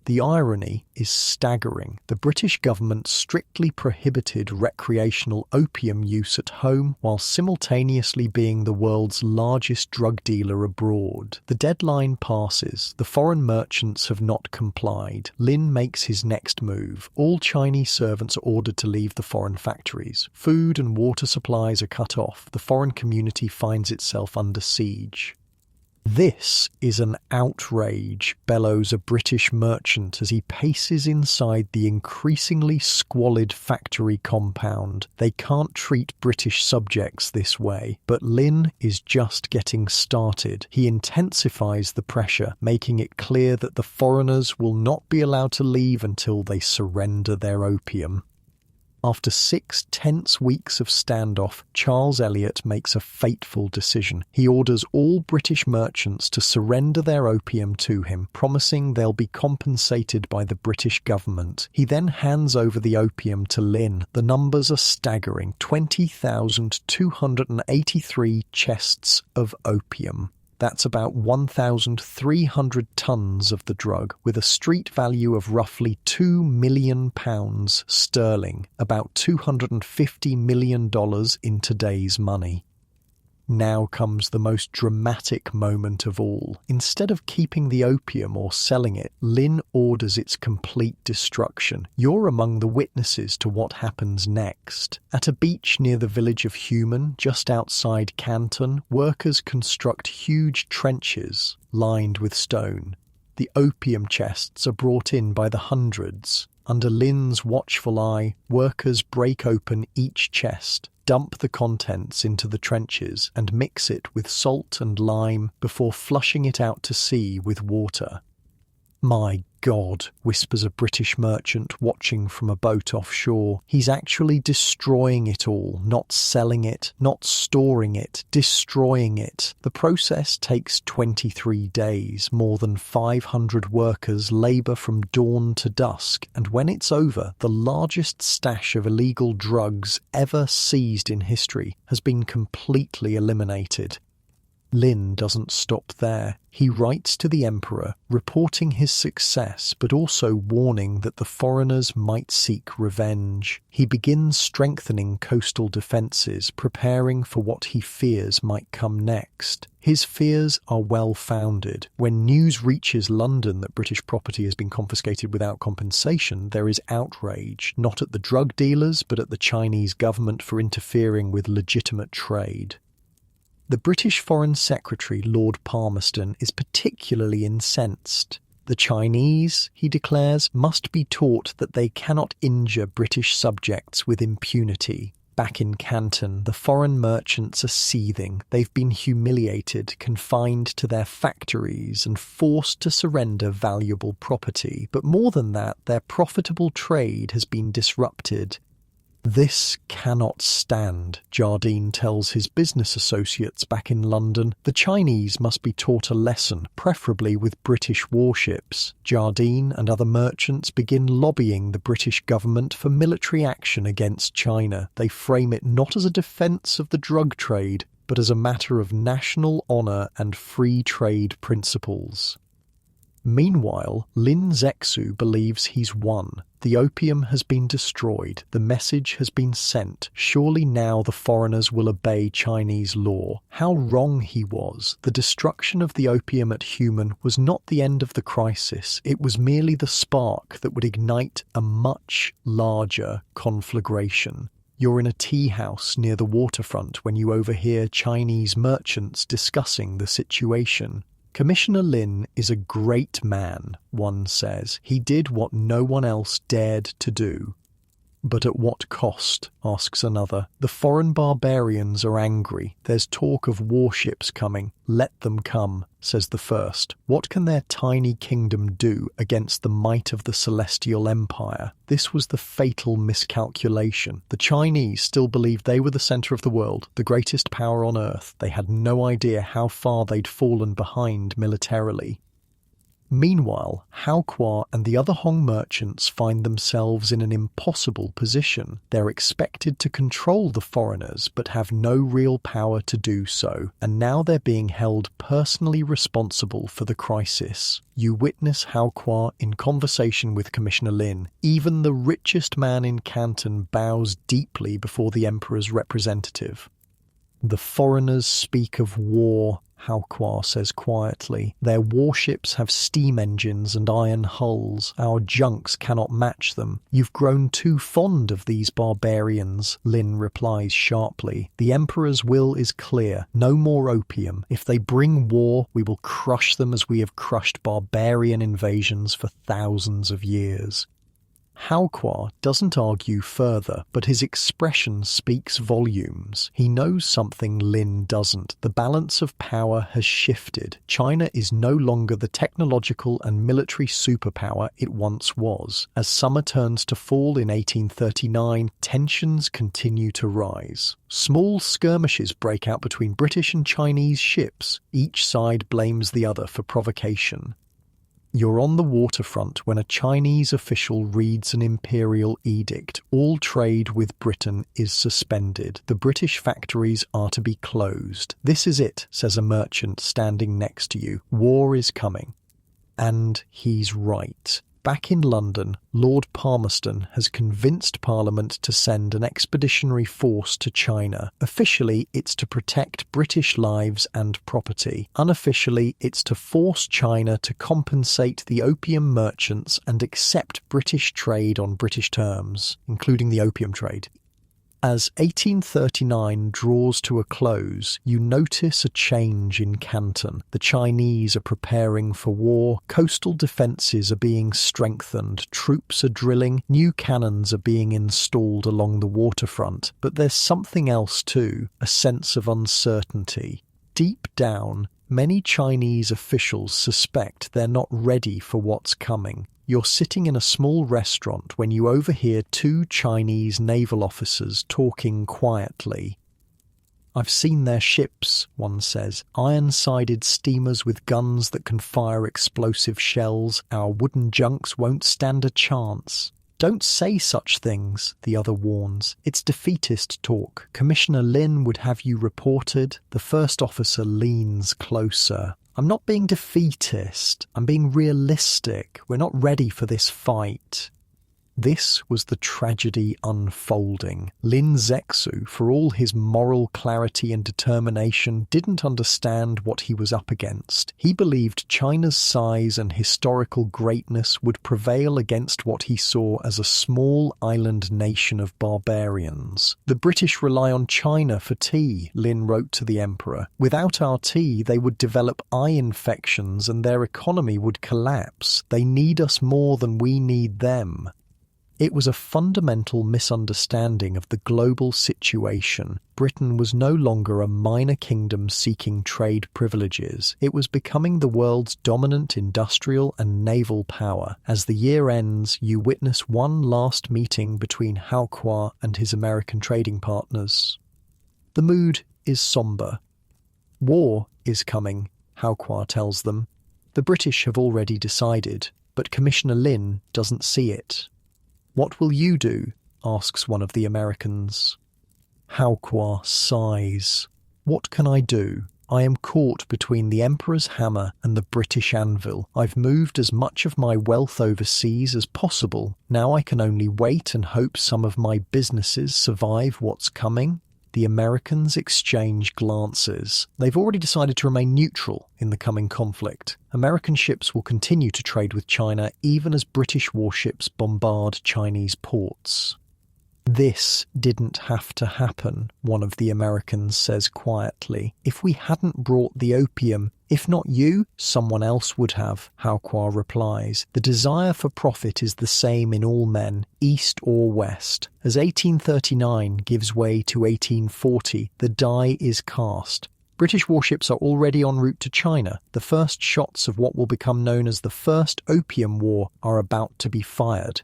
The irony is staggering. The British government strictly prohibited recreational opium use at home while simultaneously being the world's largest drug dealer abroad. The deadline passes. The foreign merchants have not complied. Lin makes his next move. All Chinese servants are ordered to leave the foreign factories. Food and water supplies are cut off. The foreign community finds itself under siege. "This is an outrage," bellows a British merchant as he paces inside the increasingly squalid factory compound. They can't treat British subjects this way. But Lin is just getting started. He intensifies the pressure, making it clear that the foreigners will not be allowed to leave until they surrender their opium. After 6 tense weeks of standoff, Charles Elliot makes a fateful decision. He orders all British merchants to surrender their opium to him, promising they'll be compensated by the British government. He then hands over the opium to Lin. The numbers are staggering: 20,283 chests of opium. That's about 1,300 tons of the drug, with a street value of roughly £2 million sterling, about $250 million in today's money. Now comes the most dramatic moment of all. Instead of keeping the opium or selling it, Lin orders its complete destruction. You're among the witnesses to what happens next. At a beach near the village of Yunnan, just outside Canton, workers construct huge trenches lined with stone. The opium chests are brought in by the hundreds. Under Lin's watchful eye, workers break open each chest, dump the contents into the trenches and mix it with salt and lime before flushing it out to sea with water. "My God," whispers a British merchant watching from a boat offshore. He's actually destroying it all, not selling it, not storing it, destroying it. The process takes 23 days. More than 500 workers labour from dawn to dusk, and when it's over, the largest stash of illegal drugs ever seized in history has been completely eliminated. Lin doesn't stop there. He writes to the Emperor, reporting his success, but also warning that the foreigners might seek revenge. He begins strengthening coastal defences, preparing for what he fears might come next. His fears are well-founded. When news reaches London that British property has been confiscated without compensation, there is outrage, not at the drug dealers, but at the Chinese government for interfering with legitimate trade. The British Foreign Secretary, Lord Palmerston, is particularly incensed. The Chinese, he declares, must be taught that they cannot injure British subjects with impunity. Back in Canton, the foreign merchants are seething. They've been humiliated, confined to their factories, and forced to surrender valuable property. But more than that, their profitable trade has been disrupted. This cannot stand, Jardine tells his business associates back in London. The Chinese must be taught a lesson, preferably with British warships. Jardine and other merchants begin lobbying the British government for military action against China. They frame it not as a defence of the drug trade, but as a matter of national honour and free trade principles. Meanwhile, Lin Zexu believes he's won. The opium has been destroyed. The message has been sent. Surely now the foreigners will obey Chinese law. How wrong he was. The destruction of the opium at Human was not the end of the crisis. It was merely the spark that would ignite a much larger conflagration. You're in a tea house near the waterfront when you overhear Chinese merchants discussing the situation. Commissioner Lin is a great man, one says. He did what no one else dared to do. But at what cost? Asks another. The foreign barbarians are angry. There's talk of warships coming. Let them come, says the first. What can their tiny kingdom do against the might of the Celestial Empire? This was the fatal miscalculation. The Chinese still believed they were the centre of the world, the greatest power on earth. They had no idea how far they'd fallen behind militarily. Meanwhile, Hao Kwa and the other Hong merchants find themselves in an impossible position. They're expected to control the foreigners, but have no real power to do so, and now they're being held personally responsible for the crisis. You witness Hao Kwa in conversation with Commissioner Lin. Even the richest man in Canton bows deeply before the Emperor's representative. The foreigners speak of war, Hao Kwa says quietly. Their warships have steam engines and iron hulls. Our junks cannot match them. You've grown too fond of these barbarians, Lin replies sharply. The Emperor's will is clear. No more opium. If they bring war, we will crush them as we have crushed barbarian invasions for thousands of years. Hao Kwa doesn't argue further, but his expression speaks volumes. He knows something Lin doesn't. The balance of power has shifted. China is no longer the technological and military superpower it once was. As summer turns to fall in 1839, tensions continue to rise. Small skirmishes break out between British and Chinese ships. Each side blames the other for provocation. You're on the waterfront when a Chinese official reads an imperial edict. All trade with Britain is suspended. The British factories are to be closed. This is it, says a merchant standing next to you. War is coming. And he's right. Back in London, Lord Palmerston has convinced Parliament to send an expeditionary force to China. Officially, it's to protect British lives and property. Unofficially, it's to force China to compensate the opium merchants and accept British trade on British terms, including the opium trade. As 1839 draws to a close, you notice a change in Canton. The Chinese are preparing for war, coastal defences are being strengthened, troops are drilling, new cannons are being installed along the waterfront. But there's something else too, a sense of uncertainty. Deep down, many Chinese officials suspect they're not ready for what's coming. You're sitting in a small restaurant when you overhear two Chinese naval officers talking quietly. I've seen their ships, one says, iron-sided steamers with guns that can fire explosive shells. Our wooden junks won't stand a chance. Don't say such things, the other warns. It's defeatist talk. Commissioner Lin would have you reported. The first officer leans closer. I'm not being defeatist. I'm being realistic. We're not ready for this fight. This was the tragedy unfolding. Lin Zexu, for all his moral clarity and determination, didn't understand what he was up against. He believed China's size and historical greatness would prevail against what he saw as a small island nation of barbarians. The British rely on China for tea, Lin wrote to the Emperor. Without our tea, they would develop eye infections and their economy would collapse. They need us more than we need them. It was a fundamental misunderstanding of the global situation. Britain was no longer a minor kingdom seeking trade privileges. It was becoming the world's dominant industrial and naval power. As the year ends, you witness one last meeting between Hao Kuo and his American trading partners. The mood is somber. War is coming, Hao Kuo tells them. The British have already decided, but Commissioner Lin doesn't see it. "What will you do?" asks one of the Americans. Hao Kuo sighs. "What can I do? I am caught between the Emperor's hammer and the British anvil. I've moved as much of my wealth overseas as possible. Now I can only wait and hope some of my businesses survive what's coming." The Americans exchange glances. They've already decided to remain neutral in the coming conflict. American ships will continue to trade with China even as British warships bombard Chinese ports. "This didn't have to happen," one of the Americans says quietly. "If we hadn't brought the opium, if not you, someone else would have," Hao Kuo replies. "The desire for profit is the same in all men, east or west. As 1839 gives way to 1840, the die is cast. British warships are already en route to China. The first shots of what will become known as the First Opium War are about to be fired."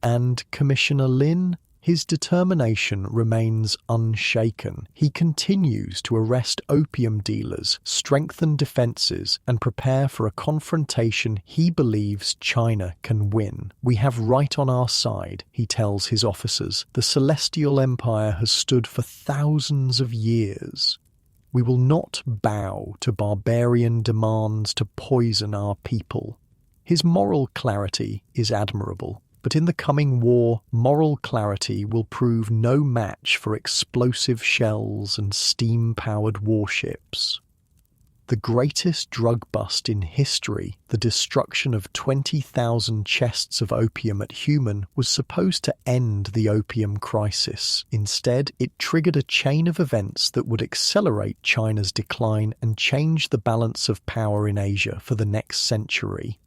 And Commissioner Lin? His determination remains unshaken. He continues to arrest opium dealers, strengthen defences, and prepare for a confrontation he believes China can win. "We have right on our side," he tells his officers. "The Celestial Empire has stood for thousands of years. We will not bow to barbarian demands to poison our people." His moral clarity is admirable. But in the coming war, moral clarity will prove no match for explosive shells and steam-powered warships. The greatest drug bust in history, the destruction of 20,000 chests of opium at Yunnan, was supposed to end the opium crisis. Instead, it triggered a chain of events that would accelerate China's decline and change the balance of power in Asia for the next century.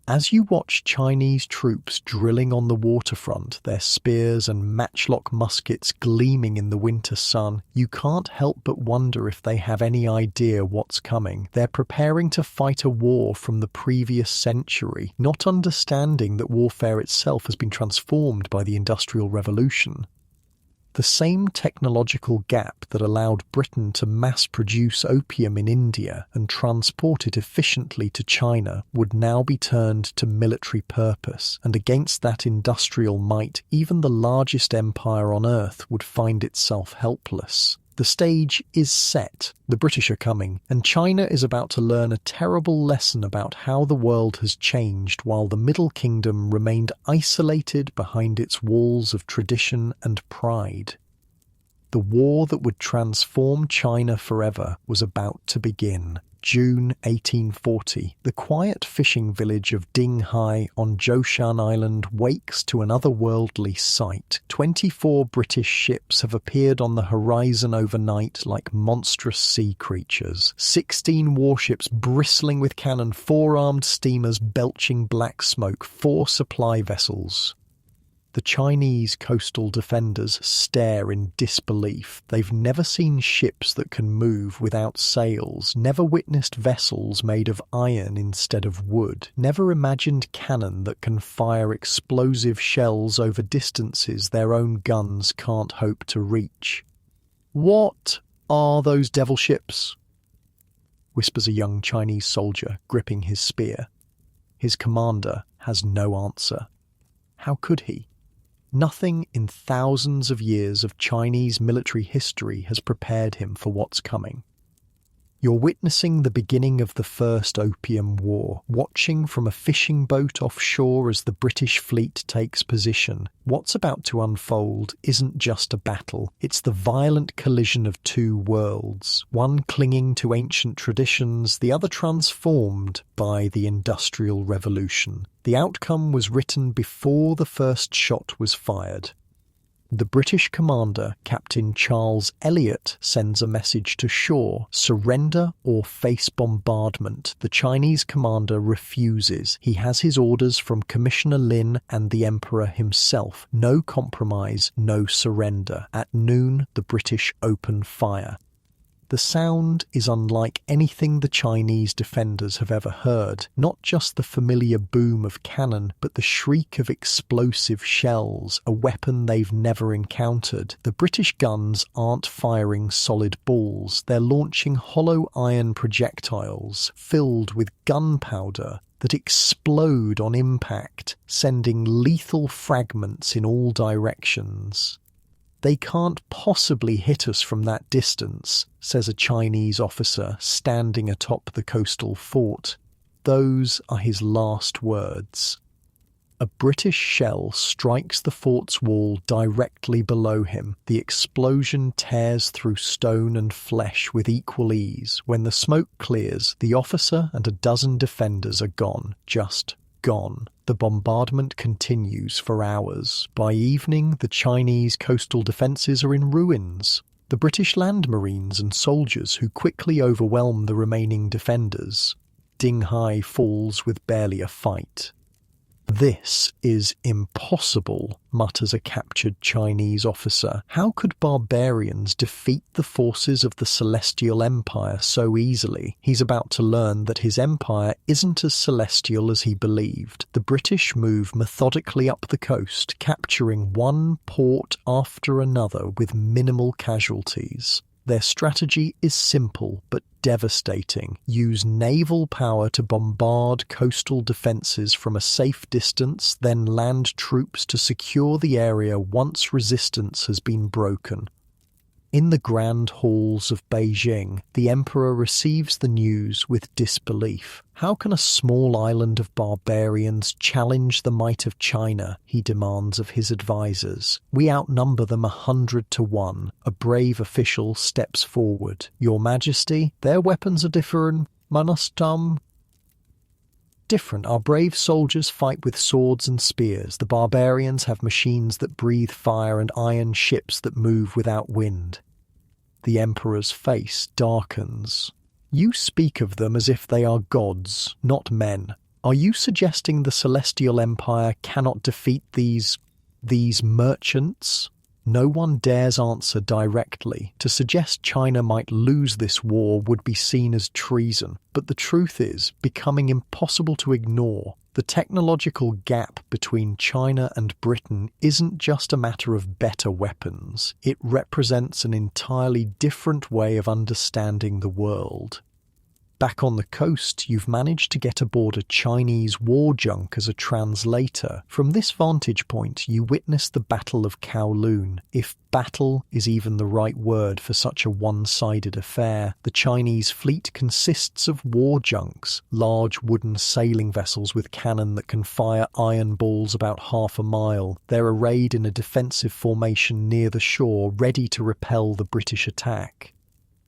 As you watch Chinese troops drilling on the waterfront, their spears and matchlock muskets gleaming in the winter sun, you can't help but wonder if they have any idea what's coming. They're preparing to fight a war from the previous century, not understanding that warfare itself has been transformed by the Industrial Revolution. The same technological gap that allowed Britain to mass-produce opium in India and transport it efficiently to China would now be turned to military purpose, and against that industrial might, even the largest empire on Earth would find itself helpless. The stage is set, the British are coming, and China is about to learn a terrible lesson about how the world has changed while the Middle Kingdom remained isolated behind its walls of tradition and pride. The war that would transform China forever was about to begin. June 1840, the quiet fishing village of Dinghai on Zhoushan Island wakes to an otherworldly sight. 24 British ships have appeared on the horizon overnight like monstrous sea creatures. 16 warships bristling with cannon, 4 armed steamers belching black smoke, 4 supply vessels. The Chinese coastal defenders stare in disbelief. They've never seen ships that can move without sails, never witnessed vessels made of iron instead of wood, never imagined cannon that can fire explosive shells over distances their own guns can't hope to reach. "What are those devil ships?" whispers a young Chinese soldier gripping his spear. His commander has no answer. How could he? Nothing in thousands of years of Chinese military history has prepared him for what's coming. You're witnessing the beginning of the First Opium War, watching from a fishing boat offshore as the British fleet takes position. What's about to unfold isn't just a battle, it's the violent collision of two worlds, one clinging to ancient traditions, the other transformed by the Industrial Revolution. The outcome was written before the first shot was fired. The British commander, Captain Charles Elliot, sends a message to shore: surrender or face bombardment. The Chinese commander refuses. He has his orders from Commissioner Lin and the Emperor himself. No compromise, no surrender. At noon, the British open fire. The sound is unlike anything the Chinese defenders have ever heard. Not just the familiar boom of cannon, but the shriek of explosive shells, a weapon they've never encountered. The British guns aren't firing solid balls. They're launching hollow iron projectiles filled with gunpowder that explode on impact, sending lethal fragments in all directions. "They can't possibly hit us from that distance," says a Chinese officer standing atop the coastal fort. Those are his last words. A British shell strikes the fort's wall directly below him. The explosion tears through stone and flesh with equal ease. When the smoke clears, the officer and a dozen defenders are gone, just gone. The bombardment continues for hours. By evening, the Chinese coastal defences are in ruins. The British land marines and soldiers who quickly overwhelm the remaining defenders. Dinghai falls with barely a fight. "This is impossible," mutters a captured Chinese officer. "How could barbarians defeat the forces of the Celestial Empire so easily?" He's about to learn that his empire isn't as celestial as he believed. The British move methodically up the coast, capturing one port after another with minimal casualties. Their strategy is simple but devastating. Use naval power to bombard coastal defences from a safe distance, then land troops to secure the area once resistance has been broken. In the grand halls of Beijing, the emperor receives the news with disbelief. "How can a small island of barbarians challenge the might of China?" he demands of his advisors. "We outnumber them 100 to 1. A brave official steps forward. "Your Majesty, their weapons are different. Different. Our brave soldiers fight with swords and spears. The barbarians have machines that breathe fire and iron ships that move without wind." The emperor's face darkens. "You speak of them as if they are gods, not men. Are you suggesting the Celestial Empire cannot defeat these merchants?" No one dares answer directly. To suggest China might lose this war would be seen as treason, but the truth is becoming impossible to ignore. The technological gap between China and Britain isn't just a matter of better weapons. It represents an entirely different way of understanding the world. Back on the coast, you've managed to get aboard a Chinese war junk as a translator. From this vantage point, you witness the Battle of Kowloon. If battle is even the right word for such a one-sided affair, the Chinese fleet consists of war junks, large wooden sailing vessels with cannon that can fire iron balls about half a mile. They're arrayed in a defensive formation near the shore, ready to repel the British attack.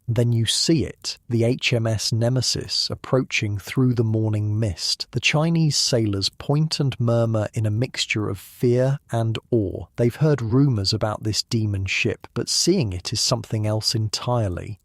Then you see it, the HMS Nemesis approaching through the morning mist. The Chinese sailors point and murmur in a mixture of fear and awe. They've heard rumours about this demon ship, but seeing it is something else entirely.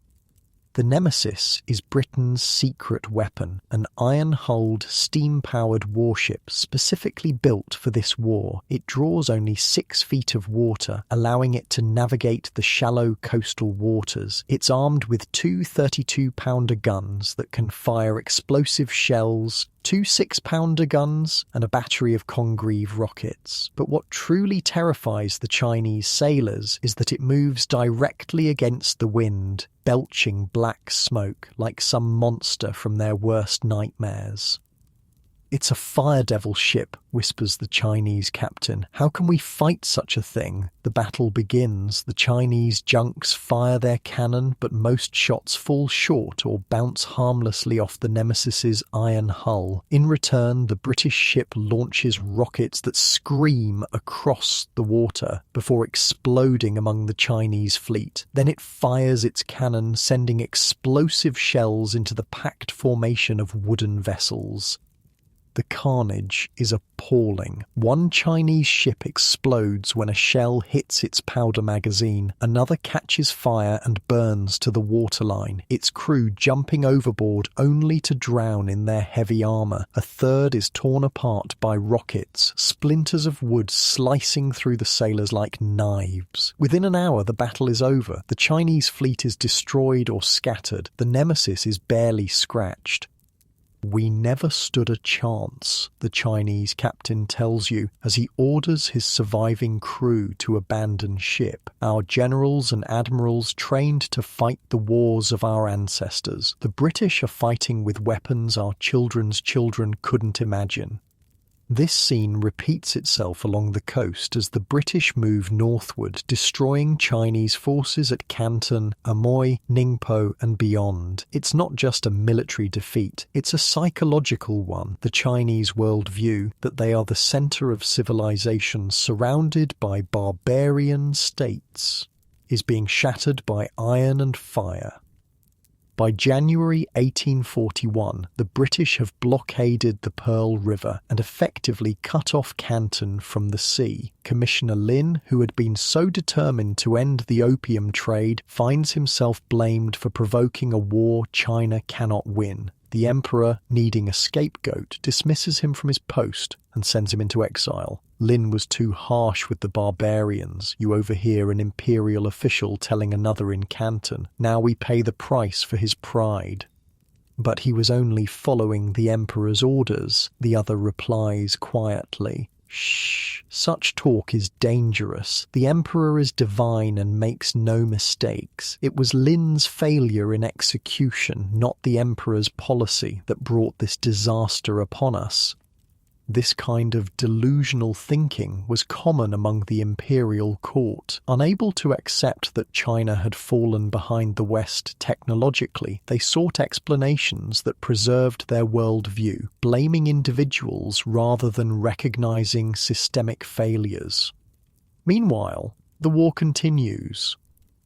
The Nemesis is Britain's secret weapon, an iron-hulled, steam-powered warship specifically built for this war. It draws only 6 feet of water, allowing it to navigate the shallow coastal waters. It's armed with 2 32-pounder guns that can fire explosive shells, 2 6-pounder guns, and a battery of Congreve rockets. But what truly terrifies the Chinese sailors is that it moves directly against the wind, belching black smoke like some monster from their worst nightmares. "It's a fire devil ship," whispers the Chinese captain. "How can we fight such a thing?" The battle begins. The Chinese junks fire their cannon, but most shots fall short or bounce harmlessly off the Nemesis's iron hull. In return, the British ship launches rockets that scream across the water before exploding among the Chinese fleet. Then it fires its cannon, sending explosive shells into the packed formation of wooden vessels. The carnage is appalling. One Chinese ship explodes when a shell hits its powder magazine. Another catches fire and burns to the waterline, its crew jumping overboard only to drown in their heavy armor. A third is torn apart by rockets, splinters of wood slicing through the sailors like knives. Within an hour, the battle is over. The Chinese fleet is destroyed or scattered. The nemesis is barely scratched. "We never stood a chance," the Chinese captain tells you as he orders his surviving crew to abandon ship. "Our generals and admirals trained to fight the wars of our ancestors. The British are fighting with weapons our children's children couldn't imagine." This scene repeats itself along the coast as the British move northward, destroying Chinese forces at Canton, Amoy, Ningpo, and beyond. It's not just a military defeat, it's a psychological one. The Chinese worldview, that they are the center of civilization surrounded by barbarian states, is being shattered by iron and fire. By January 1841, the British have blockaded the Pearl River and effectively cut off Canton from the sea. Commissioner Lin, who had been so determined to end the opium trade, finds himself blamed for provoking a war China cannot win. The emperor, needing a scapegoat, dismisses him from his post and sends him into exile. Lin was too harsh with the barbarians. You overhear an imperial official telling another in Canton, "Now we pay the price for his pride." But he was only following the emperor's orders, the other replies quietly. "Shh, such talk is dangerous. The emperor is divine and makes no mistakes. It was Lin's failure in execution, not the emperor's policy, that brought this disaster upon us." This kind of delusional thinking was common among the imperial court. Unable to accept that China had fallen behind the West technologically, they sought explanations that preserved their worldview, blaming individuals rather than recognizing systemic failures. Meanwhile, the war continues.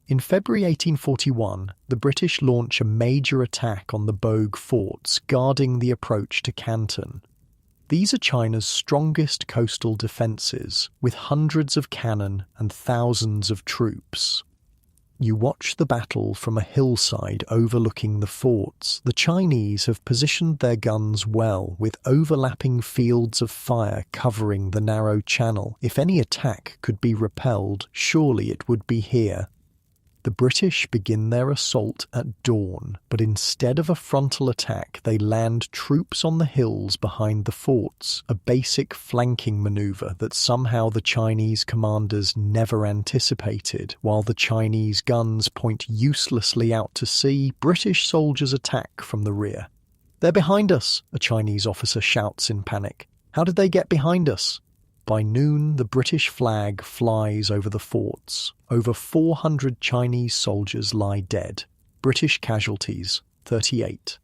In February 1841, the British launch a major attack on the Bogue forts guarding the approach to Canton. These are China's strongest coastal defences, with hundreds of cannon and thousands of troops. You watch the battle from a hillside overlooking the forts. The Chinese have positioned their guns well, with overlapping fields of fire covering the narrow channel. If any attack could be repelled, surely it would be here. The British begin their assault at dawn, but instead of a frontal attack, they land troops on the hills behind the forts, a basic flanking maneuver that somehow the Chinese commanders never anticipated. While the Chinese guns point uselessly out to sea, British soldiers attack from the rear. "They're behind us," a Chinese officer shouts in panic. "How did they get behind us?" By noon, the British flag flies over the forts. Over 400 Chinese soldiers lie dead. British casualties, 38.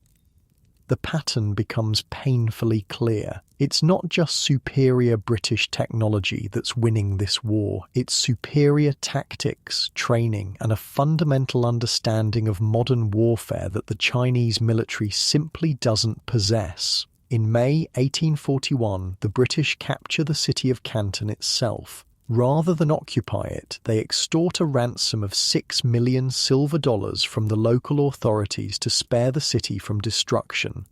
The pattern becomes painfully clear. It's not just superior British technology that's winning this war. It's superior tactics, training, and a fundamental understanding of modern warfare that the Chinese military simply doesn't possess. In May 1841, the British capture the city of Canton itself. Rather than occupy it, they extort a ransom of $6 million silver from the local authorities to spare the city from destruction.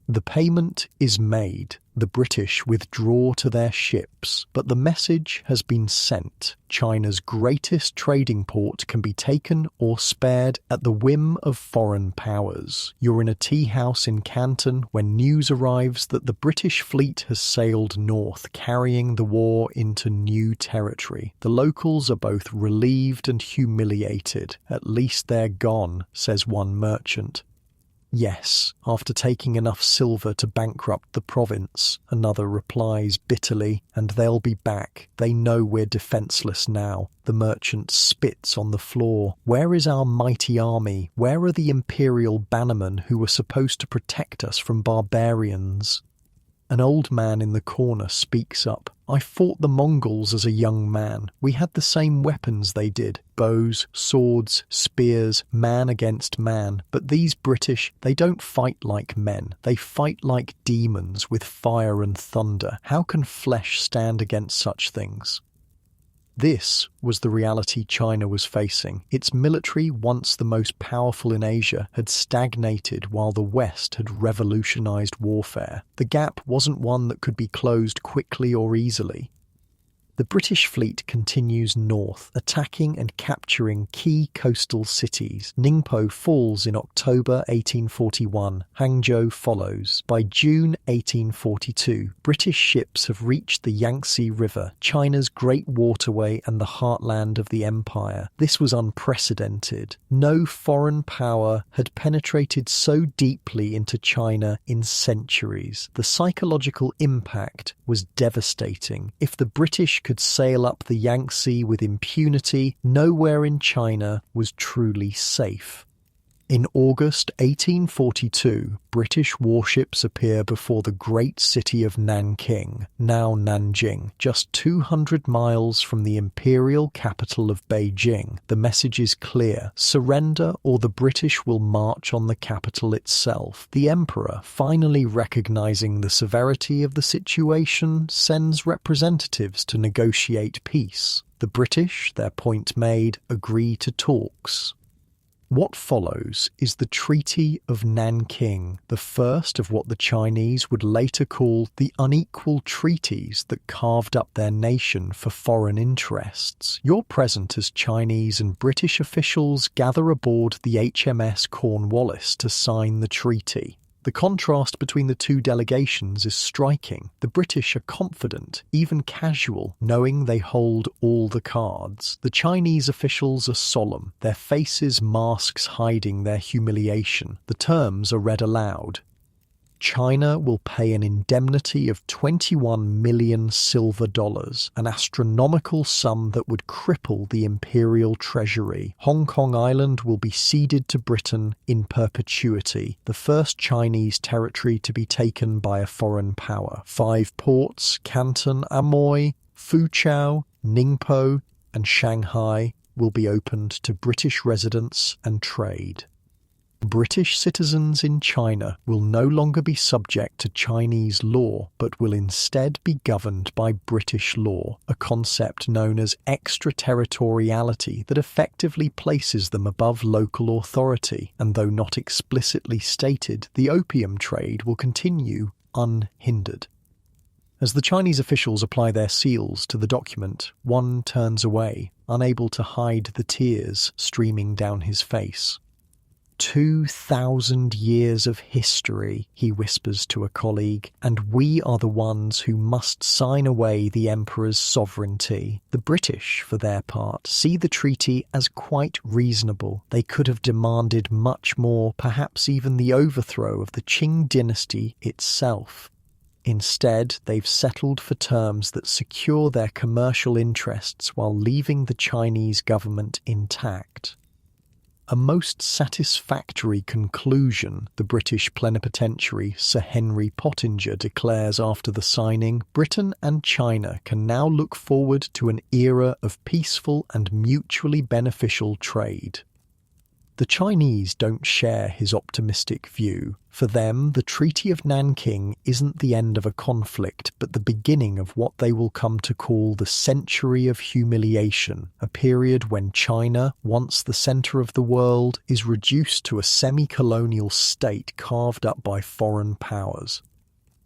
The payment is made. The British withdraw to their ships, but the message has been sent. China's greatest trading port can be taken or spared at the whim of foreign powers. You're in a tea house in Canton when news arrives that the British fleet has sailed north, carrying the war into new territory. The locals are both relieved and humiliated. "At least they're gone," says one merchant. "Yes, after taking enough silver to bankrupt the province," another replies bitterly, "and they'll be back. They know we're defenseless now." The merchant spits on the floor. "Where is our mighty army? Where are the imperial bannermen who were supposed to protect us from barbarians?" An old man in the corner speaks up. I fought the Mongols as a young man. We had the same weapons they did. Bows, swords, spears, man against man. But these British, they don't fight like men. They fight like demons with fire and thunder. How can flesh stand against such things? This was the reality China was facing. Its military, once the most powerful in Asia, had stagnated while the West had revolutionized warfare. The gap wasn't one that could be closed quickly or easily. The British fleet continues north, attacking and capturing key coastal cities. Ningpo falls in October 1841. Hangzhou follows. By June 1842, British ships have reached the Yangtze River, China's great waterway and the heartland of the empire. This was unprecedented. No foreign power had penetrated so deeply into China in centuries. The psychological impact was devastating. If the British could sail up the Yangtze with impunity, nowhere in China was truly safe. In August 1842, British warships appear before the great city of Nanking, now Nanjing, just 200 miles from the imperial capital of Beijing. The message is clear: surrender or the British will march on the capital itself. The emperor, finally recognizing the severity of the situation, sends representatives to negotiate peace. The British, their point made, agree to talks. What follows is the Treaty of Nanking, the first of what the Chinese would later call the unequal treaties that carved up their nation for foreign interests. You're present as Chinese and British officials gather aboard the HMS Cornwallis to sign the treaty. The contrast between the two delegations is striking. The British are confident, even casual, knowing they hold all the cards. The Chinese officials are solemn, their faces masks hiding their humiliation. The terms are read aloud. China will pay an indemnity of 21 million silver dollars, an astronomical sum that would cripple the imperial treasury. Hong Kong Island will be ceded to Britain in perpetuity, the first Chinese territory to be taken by a foreign power. 5 ports, Canton, Amoy, Foochow, Ningpo, and Shanghai, will be opened to British residents and trade. British citizens in China will no longer be subject to Chinese law, but will instead be governed by British law, a concept known as extraterritoriality that effectively places them above local authority. And though not explicitly stated, the opium trade will continue unhindered. As the Chinese officials apply their seals to the document, one turns away, unable to hide the tears streaming down his face. 2,000 years of history, he whispers to a colleague, and we are the ones who must sign away the emperor's sovereignty. The British, for their part, see the treaty as quite reasonable. They could have demanded much more, perhaps even the overthrow of the Qing dynasty itself. Instead, they've settled for terms that secure their commercial interests while leaving the Chinese government intact. A most satisfactory conclusion, the British plenipotentiary Sir Henry Pottinger declares after the signing. Britain and China can now look forward to an era of peaceful and mutually beneficial trade. The Chinese don't share his optimistic view. For them, the Treaty of Nanking isn't the end of a conflict, but the beginning of what they will come to call the Century of Humiliation, a period when China, once the centre of the world, is reduced to a semi-colonial state carved up by foreign powers.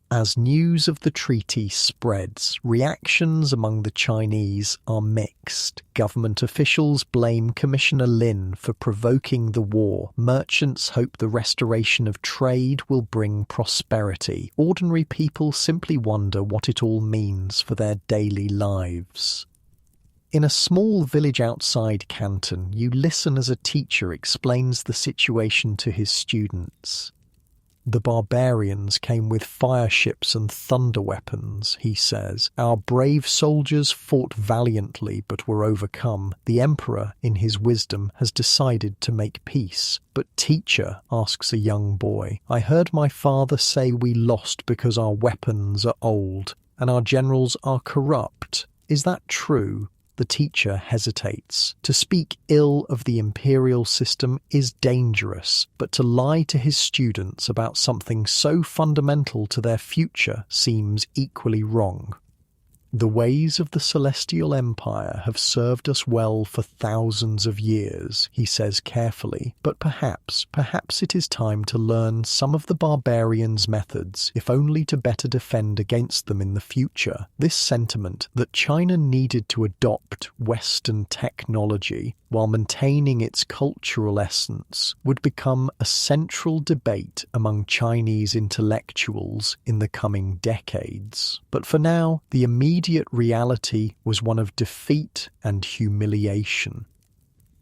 As news of the treaty spreads, reactions among the Chinese are mixed. Government officials blame Commissioner Lin for provoking the war. Merchants hope the restoration of trade will bring prosperity. Ordinary people simply wonder what it all means for their daily lives. In a small village outside Canton, you listen as a teacher explains the situation to his students. The barbarians came with fire ships and thunder weapons, he says. Our brave soldiers fought valiantly but were overcome. The emperor, in his wisdom, has decided to make peace. But teacher, asks a young boy, I heard my father say we lost because our weapons are old. and our generals are corrupt. Is that true? The teacher hesitates. To speak ill of the imperial system is dangerous, but to lie to his students about something so fundamental to their future seems equally wrong. The ways of the Celestial Empire have served us well for thousands of years, he says carefully, but perhaps it is time to learn some of the barbarians' methods, if only to better defend against them in the future. This sentiment that China needed to adopt Western technology while maintaining its cultural essence would become a central debate among Chinese intellectuals in the coming decades. But for now, the immediate reality was one of defeat and humiliation.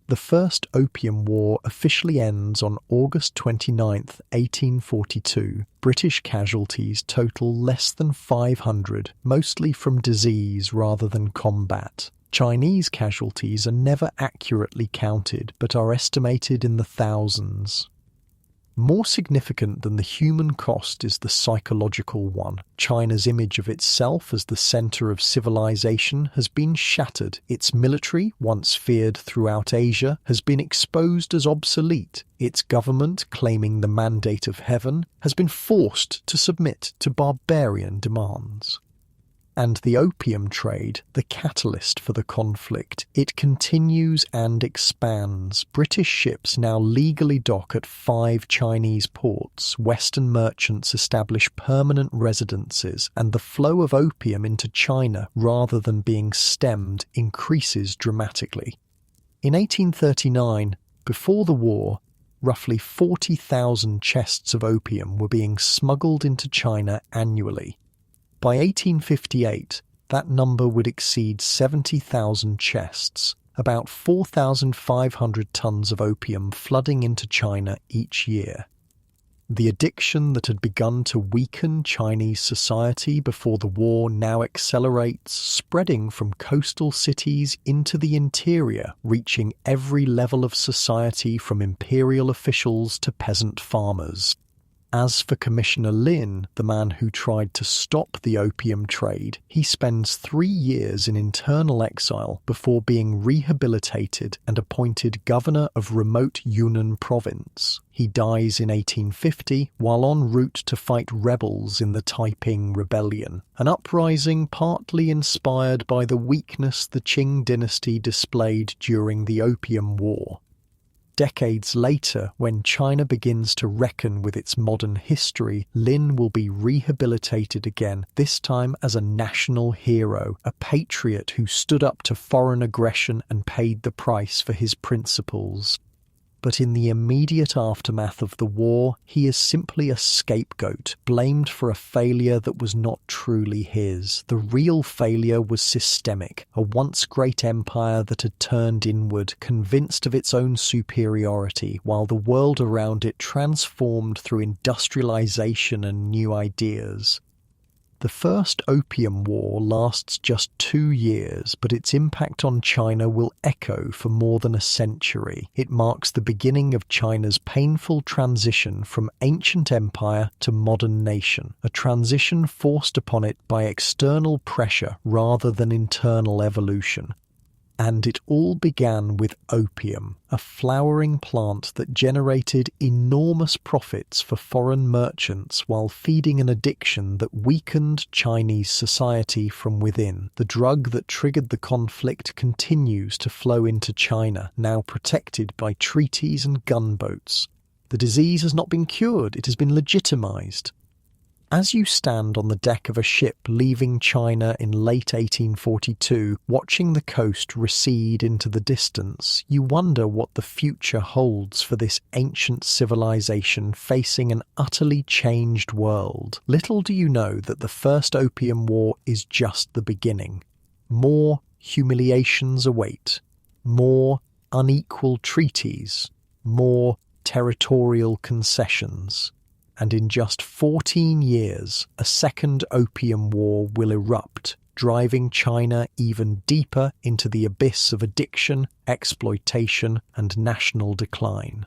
The First Opium War officially ends on August 29, 1842. British casualties total less than 500, mostly from disease rather than combat. Chinese casualties are never accurately counted, but are estimated in the thousands. More significant than the human cost is the psychological one. China's image of itself as the center of civilization has been shattered. Its military, once feared throughout Asia, has been exposed as obsolete. Its government, claiming the mandate of heaven, has been forced to submit to barbarian demands. And the opium trade, the catalyst for the conflict, it continues and expands. British ships now legally dock at 5 Chinese ports. Western merchants establish permanent residences, and the flow of opium into China, rather than being stemmed, increases dramatically. In 1839, before the war, roughly 40,000 chests of opium were being smuggled into China annually. By 1858, that number would exceed 70,000 chests, about 4,500 tons of opium flooding into China each year. The addiction that had begun to weaken Chinese society before the war now accelerates, spreading from coastal cities into the interior, reaching every level of society from imperial officials to peasant farmers. As for Commissioner Lin, the man who tried to stop the opium trade, he spends 3 years in internal exile before being rehabilitated and appointed governor of remote Yunnan province. He dies in 1850 while en route to fight rebels in the Taiping Rebellion, an uprising partly inspired by the weakness the Qing dynasty displayed during the Opium War. Decades later, when China begins to reckon with its modern history, Lin will be rehabilitated again, this time as a national hero, a patriot who stood up to foreign aggression and paid the price for his principles. But in the immediate aftermath of the war, he is simply a scapegoat, blamed for a failure that was not truly his. The real failure was systemic, a once great empire that had turned inward, convinced of its own superiority, while the world around it transformed through industrialization and new ideas. The First Opium War lasts just 2 years, but its impact on China will echo for more than a century. It marks the beginning of China's painful transition from ancient empire to modern nation, a transition forced upon it by external pressure rather than internal evolution. And it all began with opium, a flowering plant that generated enormous profits for foreign merchants while feeding an addiction that weakened Chinese society from within. The drug that triggered the conflict continues to flow into China, now protected by treaties and gunboats. The disease has not been cured, it has been legitimized. As you stand on the deck of a ship leaving China in late 1842, watching the coast recede into the distance, you wonder what the future holds for this ancient civilization facing an utterly changed world. Little do you know that the First Opium War is just the beginning. More humiliations await, more unequal treaties, more territorial concessions. And in just 14 years, a second opium war will erupt, driving China even deeper into the abyss of addiction, exploitation, and national decline.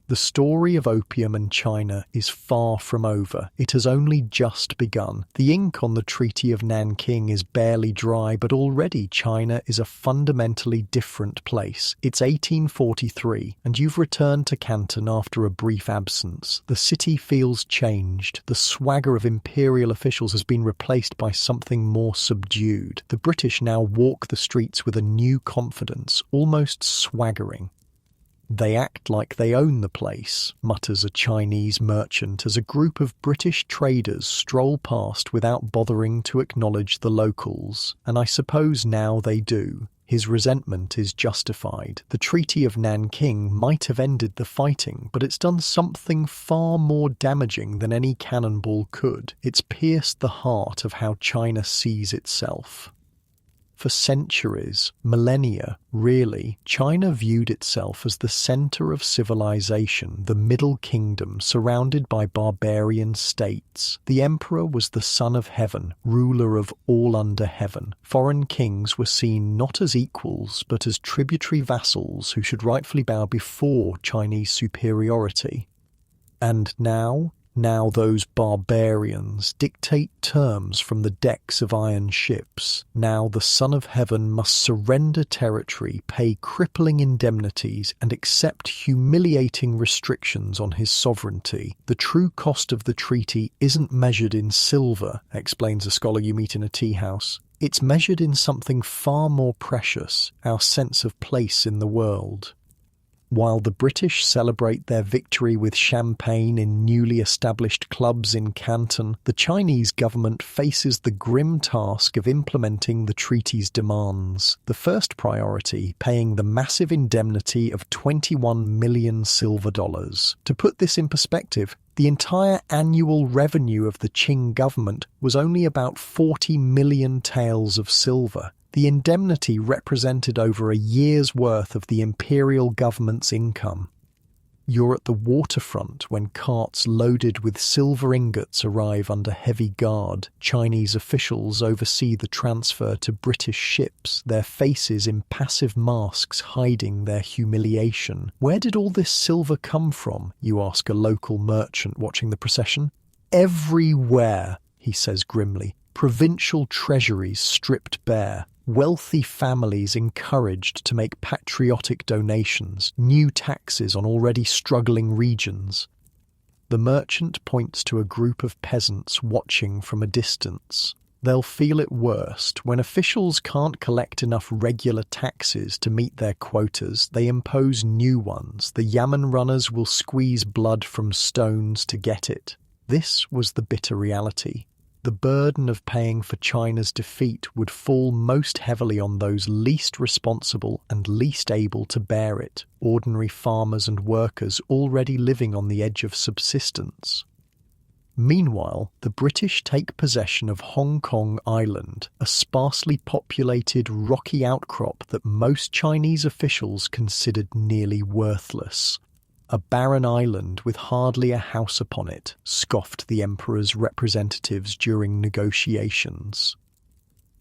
The story of opium and China is far from over. It has only just begun. The ink on the Treaty of Nanking is barely dry, but already China is a fundamentally different place. It's 1843, and you've returned to Canton after a brief absence. The city feels changed. The swagger of imperial officials has been replaced by something more subdued. The British now walk the streets with a new confidence, almost swaggering. "They act like they own the place," mutters a Chinese merchant as a group of British traders stroll past without bothering to acknowledge the locals. And I suppose now they do. His resentment is justified. The Treaty of Nanking might have ended the fighting, but it's done something far more damaging than any cannonball could. It's pierced the heart of how China sees itself. For centuries, millennia, really, China viewed itself as the center of civilization, the Middle Kingdom, surrounded by barbarian states. The emperor was the son of heaven, ruler of all under heaven. Foreign kings were seen not as equals, but as tributary vassals who should rightfully bow before Chinese superiority. And now those barbarians dictate terms from the decks of iron ships. Now the Son of Heaven must surrender territory, pay crippling indemnities, and accept humiliating restrictions on his sovereignty. The true cost of the treaty isn't measured in silver, explains a scholar you meet in a tea house. It's measured in something far more precious, our sense of place in the world. While the British celebrate their victory with champagne in newly established clubs in Canton, the Chinese government faces the grim task of implementing the treaty's demands. The first priority, paying the massive indemnity of 21 million silver dollars. To put this in perspective, the entire annual revenue of the Qing government was only about 40 million taels of silver. The indemnity represented over a year's worth of the imperial government's income. You're at the waterfront when carts loaded with silver ingots arrive under heavy guard. Chinese officials oversee the transfer to British ships, their faces impassive masks hiding their humiliation. "Where did all this silver come from?" you ask a local merchant watching the procession. "Everywhere," he says grimly. "Provincial treasuries stripped bare. Wealthy families encouraged to make patriotic donations, new taxes on already struggling regions." The merchant points to a group of peasants watching from a distance. They'll feel it worst. When officials can't collect enough regular taxes to meet their quotas, they impose new ones. The yamen runners will squeeze blood from stones to get it. This was the bitter reality. The burden of paying for China's defeat would fall most heavily on those least responsible and least able to bear it, ordinary farmers and workers already living on the edge of subsistence. Meanwhile, the British take possession of Hong Kong Island, a sparsely populated rocky outcrop that most Chinese officials considered nearly worthless. "A barren island with hardly a house upon it," scoffed the emperor's representatives during negotiations.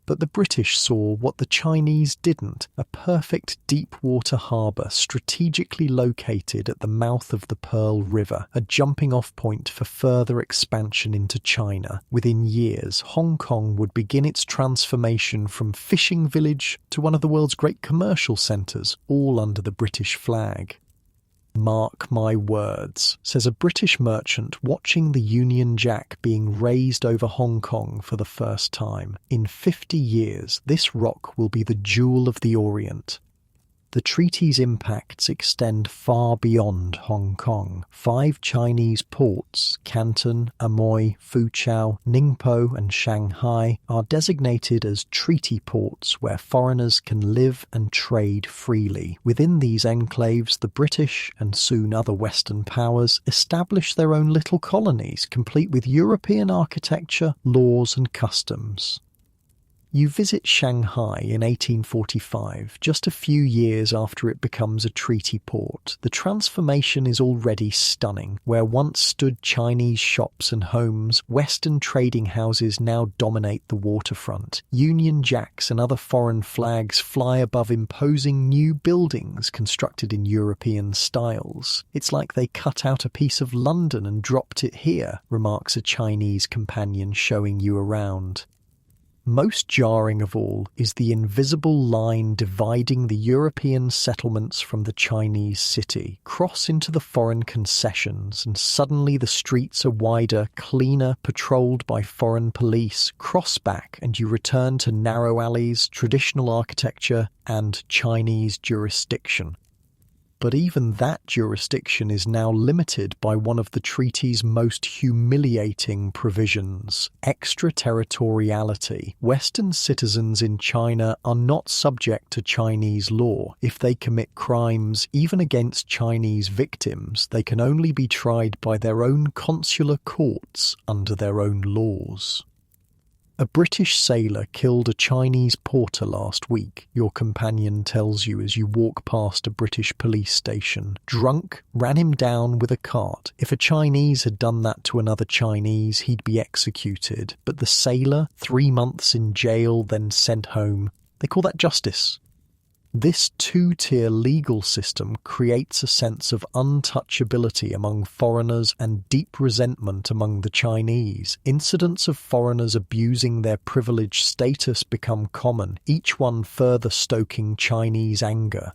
But the British saw what the Chinese didn't, a perfect deep-water harbour strategically located at the mouth of the Pearl River, a jumping-off point for further expansion into China. Within years, Hong Kong would begin its transformation from fishing village to one of the world's great commercial centres, all under the British flag. "Mark my words," says a British merchant watching the Union Jack being raised over Hong Kong for the first time. "In 50 years, this rock will be the jewel of the Orient." The treaty's impacts extend far beyond Hong Kong. 5 Chinese ports, Canton, Amoy, Foochow, Ningpo and Shanghai, are designated as treaty ports where foreigners can live and trade freely. Within these enclaves, the British, and soon other Western powers, establish their own little colonies, complete with European architecture, laws and customs. You visit Shanghai in 1845, just a few years after it becomes a treaty port. The transformation is already stunning. Where once stood Chinese shops and homes, Western trading houses now dominate the waterfront. Union Jacks and other foreign flags fly above imposing new buildings constructed in European styles. It's like they cut out a piece of London and dropped it here, remarks a Chinese companion showing you around. Most jarring of all is the invisible line dividing the European settlements from the Chinese city. Cross into the foreign concessions and suddenly the streets are wider, cleaner, patrolled by foreign police. Cross back and you return to narrow alleys, traditional architecture, and Chinese jurisdiction. But even that jurisdiction is now limited by one of the treaty's most humiliating provisions: extraterritoriality. Western citizens in China are not subject to Chinese law. If they commit crimes, even against Chinese victims, they can only be tried by their own consular courts under their own laws. A British sailor killed a Chinese porter last week, your companion tells you as you walk past a British police station. Drunk, ran him down with a cart. If a Chinese had done that to another Chinese, he'd be executed. But the sailor, 3 months in jail, then sent home. They call that justice. This two-tier legal system creates a sense of untouchability among foreigners and deep resentment among the Chinese. Incidents of foreigners abusing their privileged status become common, each one further stoking Chinese anger.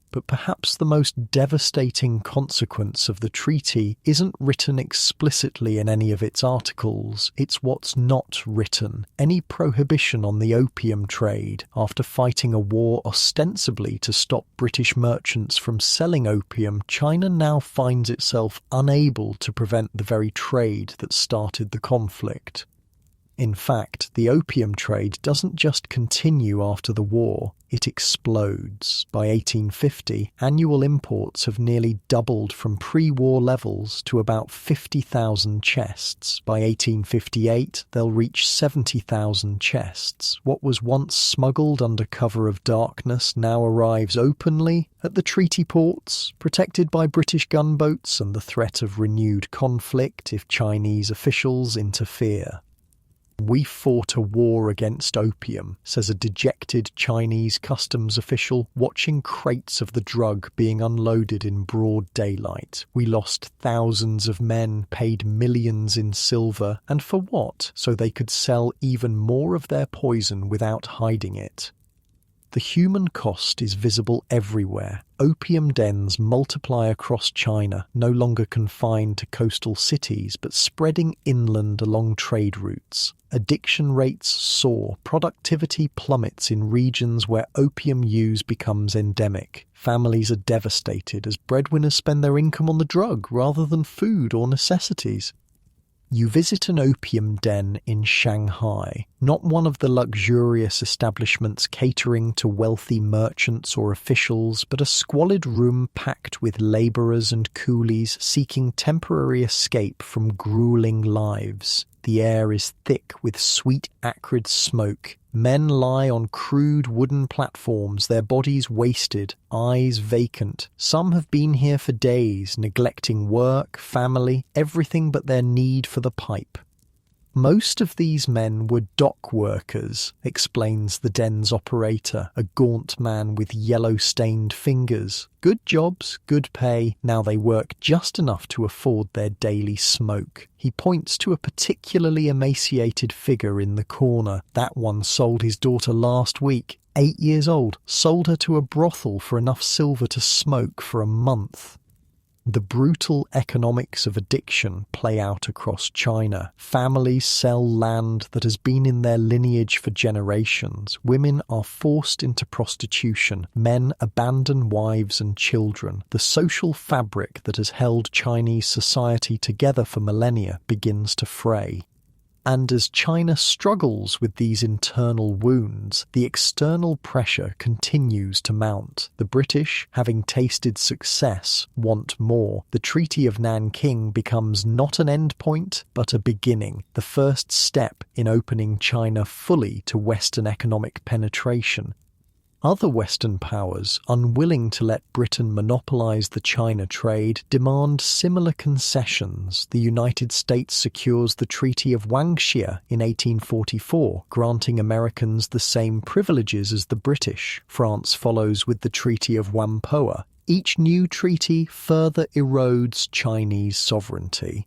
But perhaps the most devastating consequence of the treaty isn't written explicitly in any of its articles, it's what's not written. Any prohibition on the opium trade, after fighting a war ostensibly to stop British merchants from selling opium, China now finds itself unable to prevent the very trade that started the conflict. In fact, the opium trade doesn't just continue after the war, it explodes. By 1850, annual imports have nearly doubled from pre-war levels to about 50,000 chests. By 1858, they'll reach 70,000 chests. What was once smuggled under cover of darkness now arrives openly at the treaty ports, protected by British gunboats and the threat of renewed conflict if Chinese officials interfere. "We fought a war against opium," says a dejected Chinese customs official watching crates of the drug being unloaded in broad daylight. "We lost thousands of men, paid millions in silver, and for what? So they could sell even more of their poison without hiding it." The human cost is visible everywhere. Opium dens multiply across China, no longer confined to coastal cities, but spreading inland along trade routes. Addiction rates soar. Productivity plummets in regions where opium use becomes endemic. Families are devastated as breadwinners spend their income on the drug rather than food or necessities. You visit an opium den in Shanghai, not one of the luxurious establishments catering to wealthy merchants or officials, but a squalid room packed with labourers and coolies seeking temporary escape from gruelling lives. The air is thick with sweet, acrid smoke. Men lie on crude wooden platforms, their bodies wasted, eyes vacant. Some have been here for days, neglecting work, family, everything but their need for the pipe. Most of these men were dock workers, explains the den's operator, a gaunt man with yellow-stained fingers. Good jobs, good pay, now they work just enough to afford their daily smoke. He points to a particularly emaciated figure in the corner. That one sold his daughter last week, 8 years old, sold her to a brothel for enough silver to smoke for a month. The brutal economics of addiction play out across China. Families sell land that has been in their lineage for generations. Women are forced into prostitution. Men abandon wives and children. The social fabric that has held Chinese society together for millennia begins to fray. And as China struggles with these internal wounds, the external pressure continues to mount. The British, having tasted success, want more. The Treaty of Nanking becomes not an endpoint, but a beginning, the first step in opening China fully to Western economic penetration. Other Western powers, unwilling to let Britain monopolise the China trade, demand similar concessions. The United States secures the Treaty of Wangxia in 1844, granting Americans the same privileges as the British. France follows with the Treaty of Whampoa. Each new treaty further erodes Chinese sovereignty.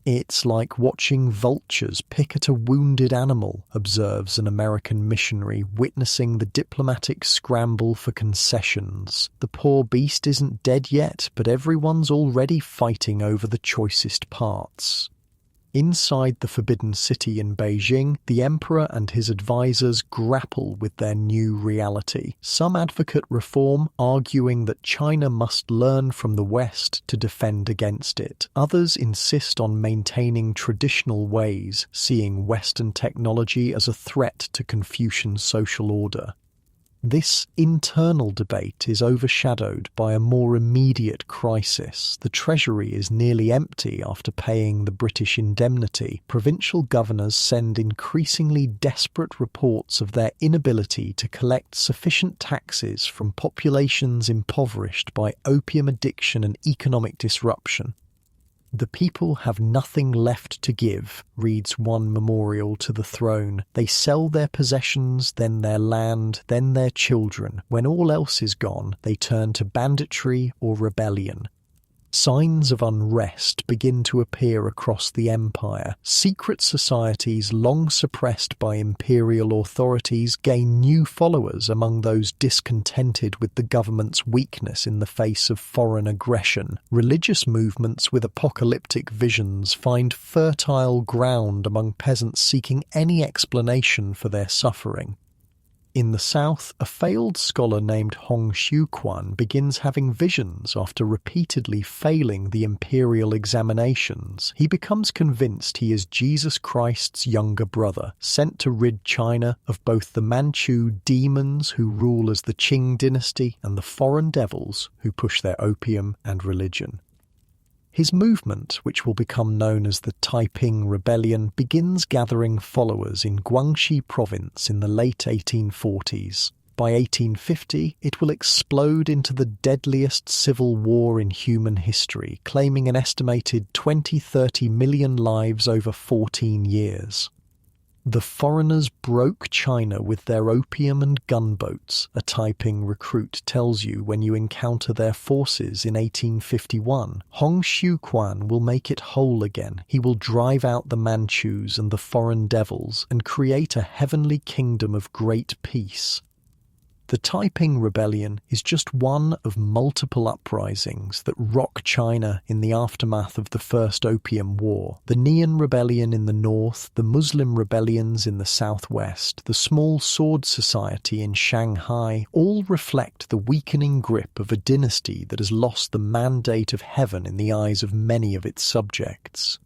It's like watching vultures pick at a wounded animal, observes an American missionary witnessing the diplomatic scramble for concessions. The poor beast isn't dead yet, but everyone's already fighting over the choicest parts. Inside the Forbidden City in Beijing, the emperor and his advisors grapple with their new reality. Some advocate reform, arguing that China must learn from the West to defend against it. Others insist on maintaining traditional ways, seeing Western technology as a threat to Confucian social order. This internal debate is overshadowed by a more immediate crisis. The Treasury is nearly empty after paying the British indemnity. Provincial governors send increasingly desperate reports of their inability to collect sufficient taxes from populations impoverished by opium addiction and economic disruption. "The people have nothing left to give," reads one memorial to the throne. "They sell their possessions, then their land, then their children. When all else is gone, they turn to banditry or rebellion." Signs of unrest begin to appear across the empire. Secret societies long suppressed by imperial authorities gain new followers among those discontented with the government's weakness in the face of foreign aggression. Religious movements with apocalyptic visions find fertile ground among peasants seeking any explanation for their suffering. In the south, a failed scholar named Hong Xiuquan begins having visions after repeatedly failing the imperial examinations. He becomes convinced he is Jesus Christ's younger brother, sent to rid China of both the Manchu demons who rule as the Qing dynasty and the foreign devils who push their opium and religion. His movement, which will become known as the Taiping Rebellion, begins gathering followers in Guangxi province in the late 1840s. By 1850, it will explode into the deadliest civil war in human history, claiming an estimated 20-30 million lives over 14 years. The foreigners broke China with their opium and gunboats, a Taiping recruit tells you when you encounter their forces in 1851. Hong Xiuquan will make it whole again. He will drive out the Manchus and the foreign devils and create a heavenly kingdom of great peace. The Taiping Rebellion is just one of multiple uprisings that rock China in the aftermath of the First Opium War. The Nian Rebellion in the north, the Muslim rebellions in the southwest, the small sword society in Shanghai all reflect the weakening grip of a dynasty that has lost the mandate of heaven in the eyes of many of its subjects.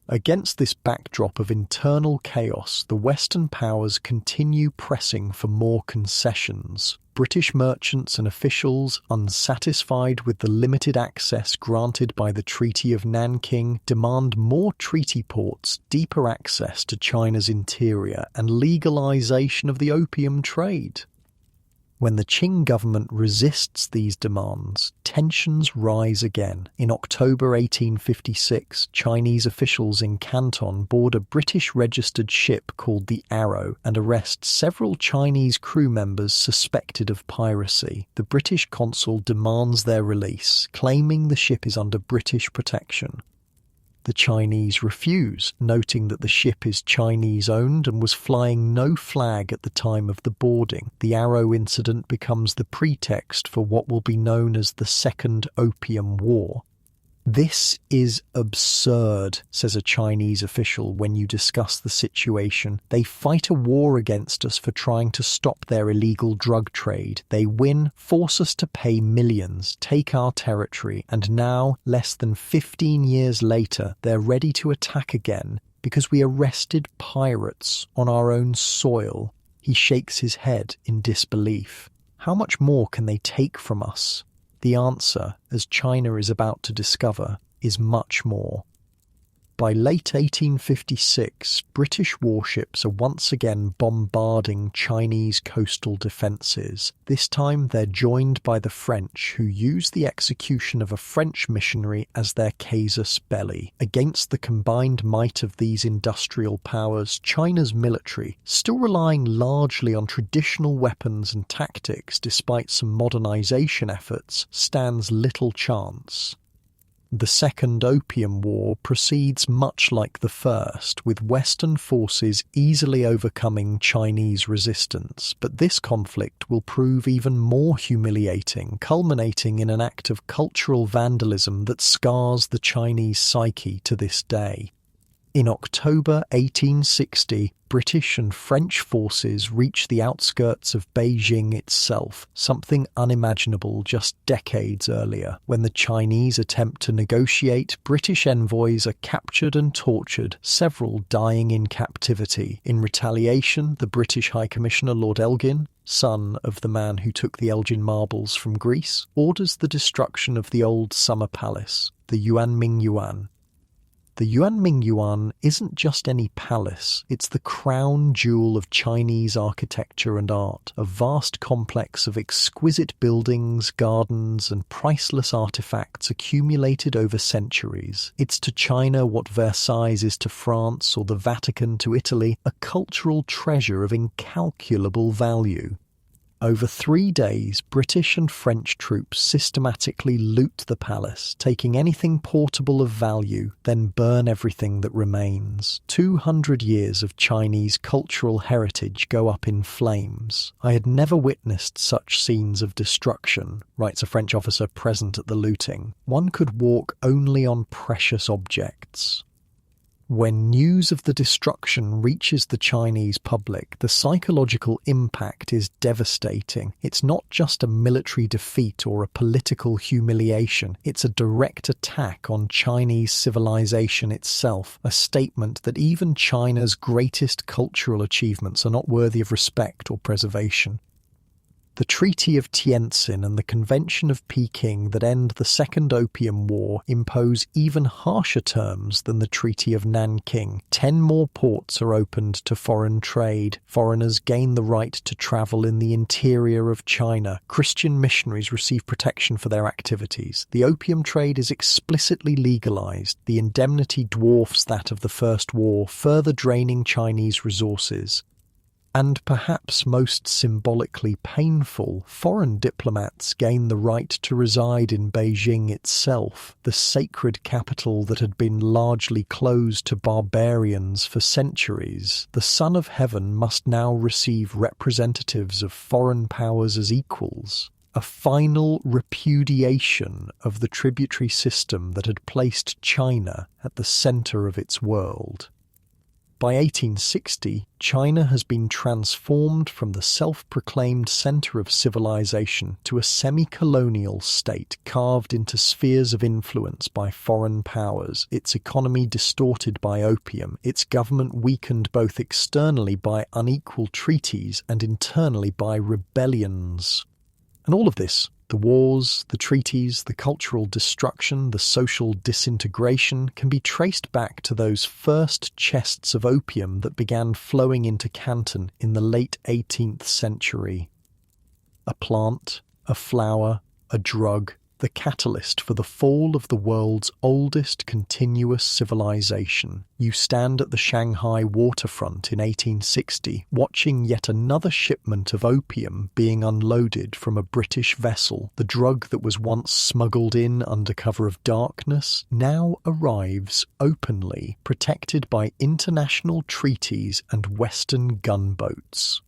Against this backdrop of internal chaos, the Western powers continue pressing for more concessions. British merchants and officials, unsatisfied with the limited access granted by the Treaty of Nanking, demand more treaty ports, deeper access to China's interior, and legalization of the opium trade. When the Qing government resists these demands, tensions rise again. In October 1856, Chinese officials in Canton board a British-registered ship called the Arrow and arrest several Chinese crew members suspected of piracy. The British consul demands their release, claiming the ship is under British protection. The Chinese refuse, noting that the ship is Chinese-owned and was flying no flag at the time of the boarding. The Arrow incident becomes the pretext for what will be known as the Second Opium War. "This is absurd," says a Chinese official when you discuss the situation. "They fight a war against us for trying to stop their illegal drug trade. They win, force us to pay millions, take our territory, and now, less than 15 years later, they're ready to attack again because we arrested pirates on our own soil. He shakes his head in disbelief. How much more can they take from us? The answer, as China is about to discover, is much more. By late 1856, British warships are once again bombarding Chinese coastal defences. This time they're joined by the French, who use the execution of a French missionary as their casus belli. Against the combined might of these industrial powers, China's military, still relying largely on traditional weapons and tactics despite some modernisation efforts, stands little chance. The Second Opium War proceeds much like the first, with Western forces easily overcoming Chinese resistance, but this conflict will prove even more humiliating, culminating in an act of cultural vandalism that scars the Chinese psyche to this day. In October 1860, British and French forces reach the outskirts of Beijing itself, something unimaginable just decades earlier. When the Chinese attempt to negotiate, British envoys are captured and tortured, several dying in captivity. In retaliation, the British High Commissioner Lord Elgin, son of the man who took the Elgin marbles from Greece, orders the destruction of the old summer palace, the Yuan. The Yuan isn't just any palace, it's the crown jewel of Chinese architecture and art, a vast complex of exquisite buildings, gardens, and priceless artifacts accumulated over centuries. It's to China what Versailles is to France or the Vatican to Italy, a cultural treasure of incalculable value. Over 3 days, British and French troops systematically loot the palace, taking anything portable of value, then burn everything that remains. 200 years of Chinese cultural heritage go up in flames. I had never witnessed such scenes of destruction, writes a French officer present at the looting. One could walk only on precious objects. When news of the destruction reaches the Chinese public, the psychological impact is devastating. It's not just a military defeat or a political humiliation, it's a direct attack on Chinese civilization itself, a statement that even China's greatest cultural achievements are not worthy of respect or preservation. The Treaty of Tientsin and the Convention of Peking that end the Second Opium War impose even harsher terms than the Treaty of Nanking. 10 more ports are opened to foreign trade. Foreigners gain the right to travel in the interior of China. Christian missionaries receive protection for their activities. The opium trade is explicitly legalized. The indemnity dwarfs that of the First War, further draining Chinese resources. And perhaps most symbolically painful, foreign diplomats gain the right to reside in Beijing itself, the sacred capital that had been largely closed to barbarians for centuries. The Son of Heaven must now receive representatives of foreign powers as equals. A final repudiation of the tributary system that had placed China at the center of its world. By 1860, China has been transformed from the self-proclaimed center of civilization to a semi-colonial state carved into spheres of influence by foreign powers, its economy distorted by opium, its government weakened both externally by unequal treaties and internally by rebellions. And all of this, the wars, the treaties, the cultural destruction, the social disintegration, can be traced back to those first chests of opium that began flowing into Canton in the late 18th century. A plant, a flower, a drug, the catalyst for the fall of the world's oldest continuous civilization. You stand at the Shanghai waterfront in 1860, watching yet another shipment of opium being unloaded from a British vessel. The drug that was once smuggled in under cover of darkness now arrives openly, protected by international treaties and Western gunboats.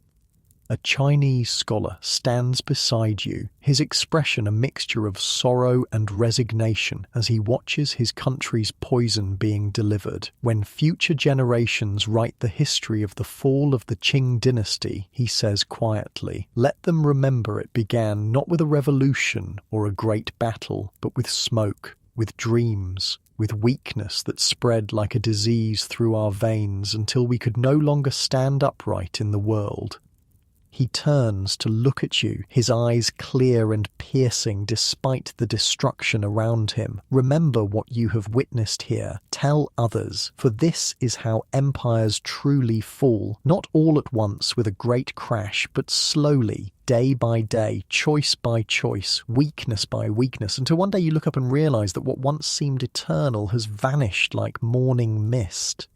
A Chinese scholar stands beside you, his expression a mixture of sorrow and resignation as he watches his country's poison being delivered. When future generations write the history of the fall of the Qing dynasty, he says quietly, let them remember it began not with a revolution or a great battle, but with smoke, with dreams, with weakness that spread like a disease through our veins until we could no longer stand upright in the world. He turns to look at you, his eyes clear and piercing despite the destruction around him. Remember what you have witnessed here. Tell others, for this is how empires truly fall, not all at once with a great crash, but slowly, day by day, choice by choice, weakness by weakness, until one day you look up and realize that what once seemed eternal has vanished like morning mist.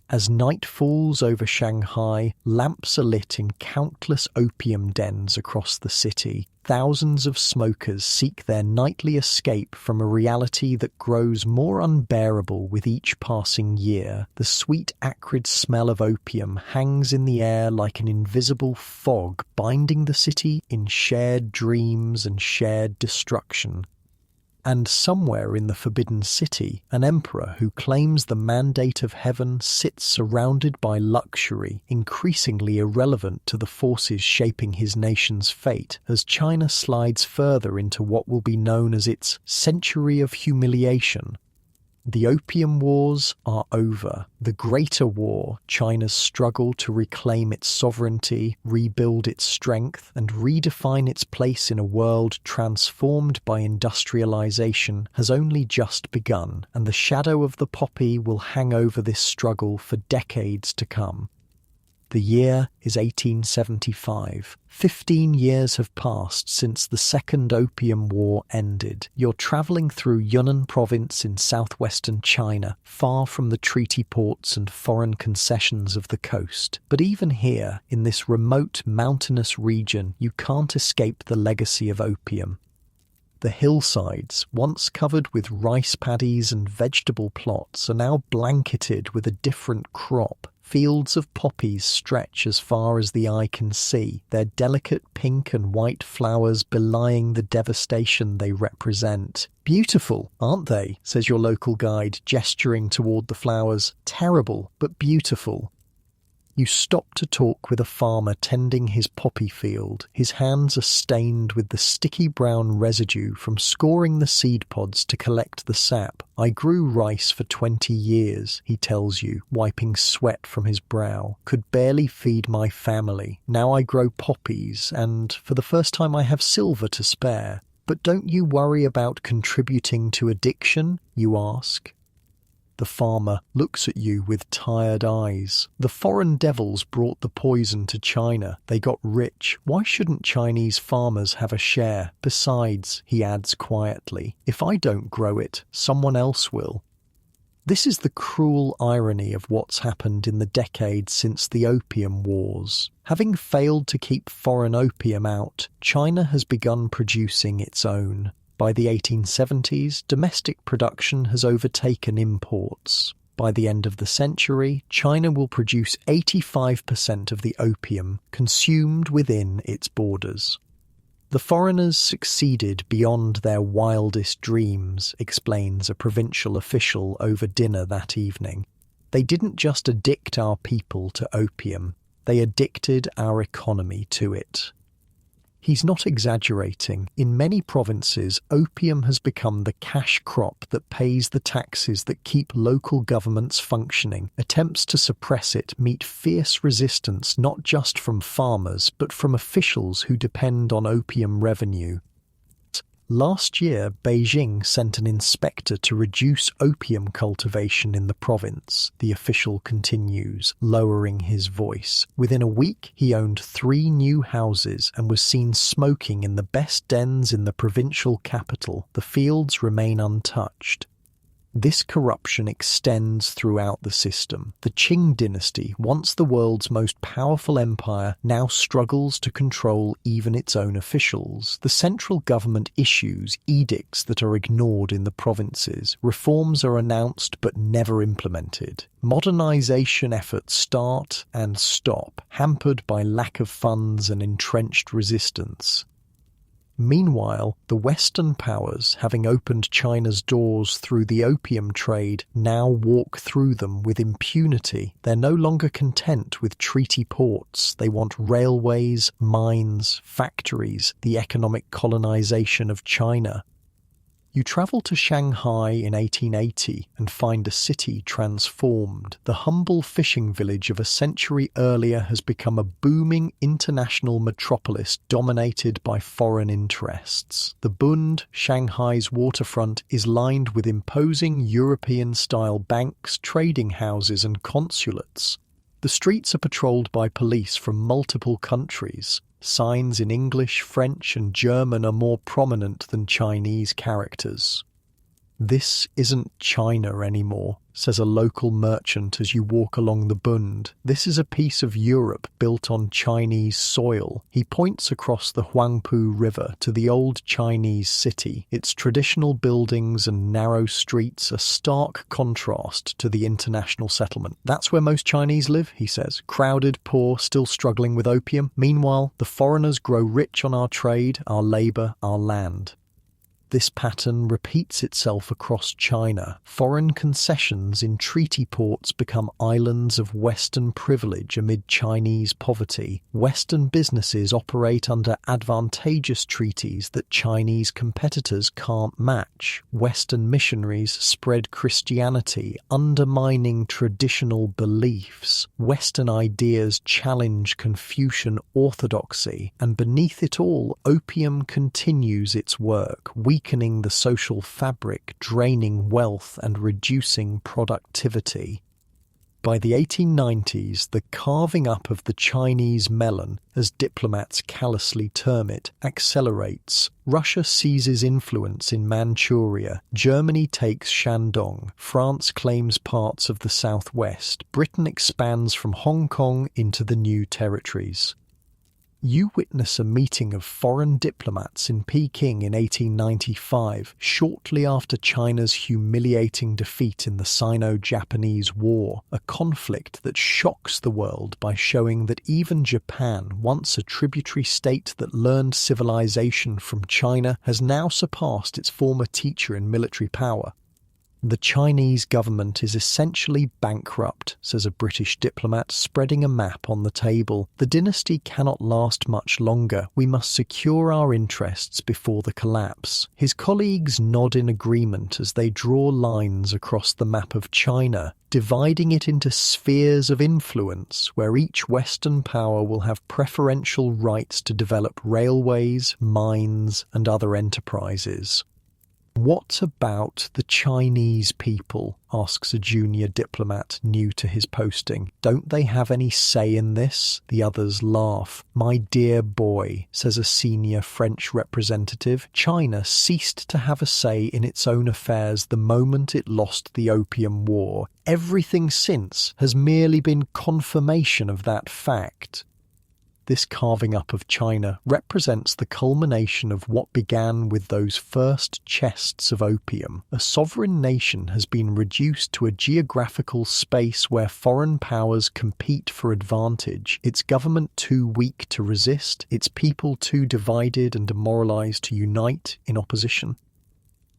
As night falls over Shanghai, lamps are lit in countless opium dens across the city. Thousands of smokers seek their nightly escape from a reality that grows more unbearable with each passing year. The sweet, acrid smell of opium hangs in the air like an invisible fog, binding the city in shared dreams and shared destruction. And somewhere in the Forbidden City, an emperor who claims the mandate of heaven sits surrounded by luxury, increasingly irrelevant to the forces shaping his nation's fate, as China slides further into what will be known as its century of humiliation. The Opium Wars are over. The Greater War, China's struggle to reclaim its sovereignty, rebuild its strength, and redefine its place in a world transformed by industrialization, has only just begun, and the shadow of the poppy will hang over this struggle for decades to come. The year is 1875. 15 years have passed since the Second Opium War ended. You're travelling through Yunnan province in southwestern China, far from the treaty ports and foreign concessions of the coast. But even here, in this remote mountainous region, you can't escape the legacy of opium. The hillsides, once covered with rice paddies and vegetable plots, are now blanketed with a different crop. Fields of poppies stretch as far as the eye can see, their delicate pink and white flowers belying the devastation they represent. "Beautiful, aren't they?" says your local guide, gesturing toward the flowers. "Terrible, but beautiful." You stop to talk with a farmer tending his poppy field. His hands are stained with the sticky brown residue from scoring the seed pods to collect the sap. "I grew rice for 20 years, he tells you, wiping sweat from his brow. "Could barely feed my family. Now I grow poppies, and for the first time I have silver to spare." "But don't you worry about contributing to addiction?" you ask. The farmer looks at you with tired eyes. "The foreign devils brought the poison to China. They got rich. Why shouldn't Chinese farmers have a share? Besides," he adds quietly, "if I don't grow it, someone else will." This is the cruel irony of what's happened in the decades since the Opium Wars. Having failed to keep foreign opium out, China has begun producing its own. By the 1870s, domestic production has overtaken imports. By the end of the century, China will produce 85% of the opium consumed within its borders. "The foreigners succeeded beyond their wildest dreams," explains a provincial official over dinner that evening. "They didn't just addict our people to opium, they addicted our economy to it." He's not exaggerating. In many provinces, opium has become the cash crop that pays the taxes that keep local governments functioning. Attempts to suppress it meet fierce resistance not just from farmers, but from officials who depend on opium revenue. Last year, Beijing sent an inspector to reduce opium cultivation in the province, the official continues, lowering his voice. Within a week, he owned 3 new houses and was seen smoking in the best dens in the provincial capital. The fields remain untouched. This corruption extends throughout the system. The Qing dynasty, once the world's most powerful empire, now struggles to control even its own officials. The central government issues edicts that are ignored in the provinces. Reforms are announced but never implemented. Modernization efforts start and stop, hampered by lack of funds and entrenched resistance. Meanwhile, the Western powers, having opened China's doors through the opium trade, now walk through them with impunity. They're no longer content with treaty ports. They want railways, mines, factories, the economic colonization of China. You travel to Shanghai in 1880 and find a city transformed. The humble fishing village of a century earlier has become a booming international metropolis dominated by foreign interests. The Bund, Shanghai's waterfront, is lined with imposing European-style banks, trading houses and consulates. The streets are patrolled by police from multiple countries. Signs in English, French and German are more prominent than Chinese characters. "This isn't China anymore," says a local merchant as you walk along the Bund. "This is a piece of Europe built on Chinese soil." He points across the Huangpu River to the old Chinese city. Its traditional buildings and narrow streets are stark contrast to the international settlement. "That's where most Chinese live," he says. "Crowded, poor, still struggling with opium. Meanwhile, the foreigners grow rich on our trade, our labour, our land." This pattern repeats itself across China. Foreign concessions in treaty ports become islands of Western privilege amid Chinese poverty. Western businesses operate under advantageous treaties that Chinese competitors can't match. Western missionaries spread Christianity, undermining traditional beliefs. Western ideas challenge Confucian orthodoxy, and beneath it all, opium continues its work, weakening the social fabric, draining wealth and reducing productivity. By the 1890s, the carving up of the Chinese melon, as diplomats callously term it, accelerates. Russia seizes influence in Manchuria, Germany takes Shandong, France claims parts of the southwest, Britain expands from Hong Kong into the new territories. You witness a meeting of foreign diplomats in Peking in 1895, shortly after China's humiliating defeat in the Sino-Japanese War, a conflict that shocks the world by showing that even Japan, once a tributary state that learned civilization from China, has now surpassed its former teacher in military power. "The Chinese government is essentially bankrupt," says a British diplomat, spreading a map on the table. "The dynasty cannot last much longer. We must secure our interests before the collapse." His colleagues nod in agreement as they draw lines across the map of China, dividing it into spheres of influence where each Western power will have preferential rights to develop railways, mines, and other enterprises. "What about the Chinese people?" asks a junior diplomat new to his posting. "Don't they have any say in this?" The others laugh. "My dear boy," says a senior French representative, "China ceased to have a say in its own affairs the moment it lost the Opium War. Everything since has merely been confirmation of that fact." This carving up of China represents the culmination of what began with those first chests of opium. A sovereign nation has been reduced to a geographical space where foreign powers compete for advantage, its government too weak to resist, its people too divided and demoralized to unite in opposition.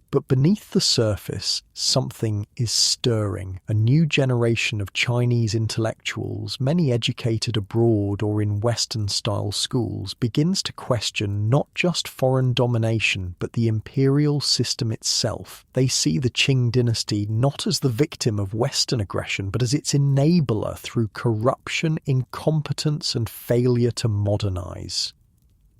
But beneath the surface, something is stirring. A new generation of Chinese intellectuals, many educated abroad or in Western-style schools, begins to question not just foreign domination, but the imperial system itself. They see the Qing dynasty not as the victim of Western aggression, but as its enabler through corruption, incompetence, and failure to modernize.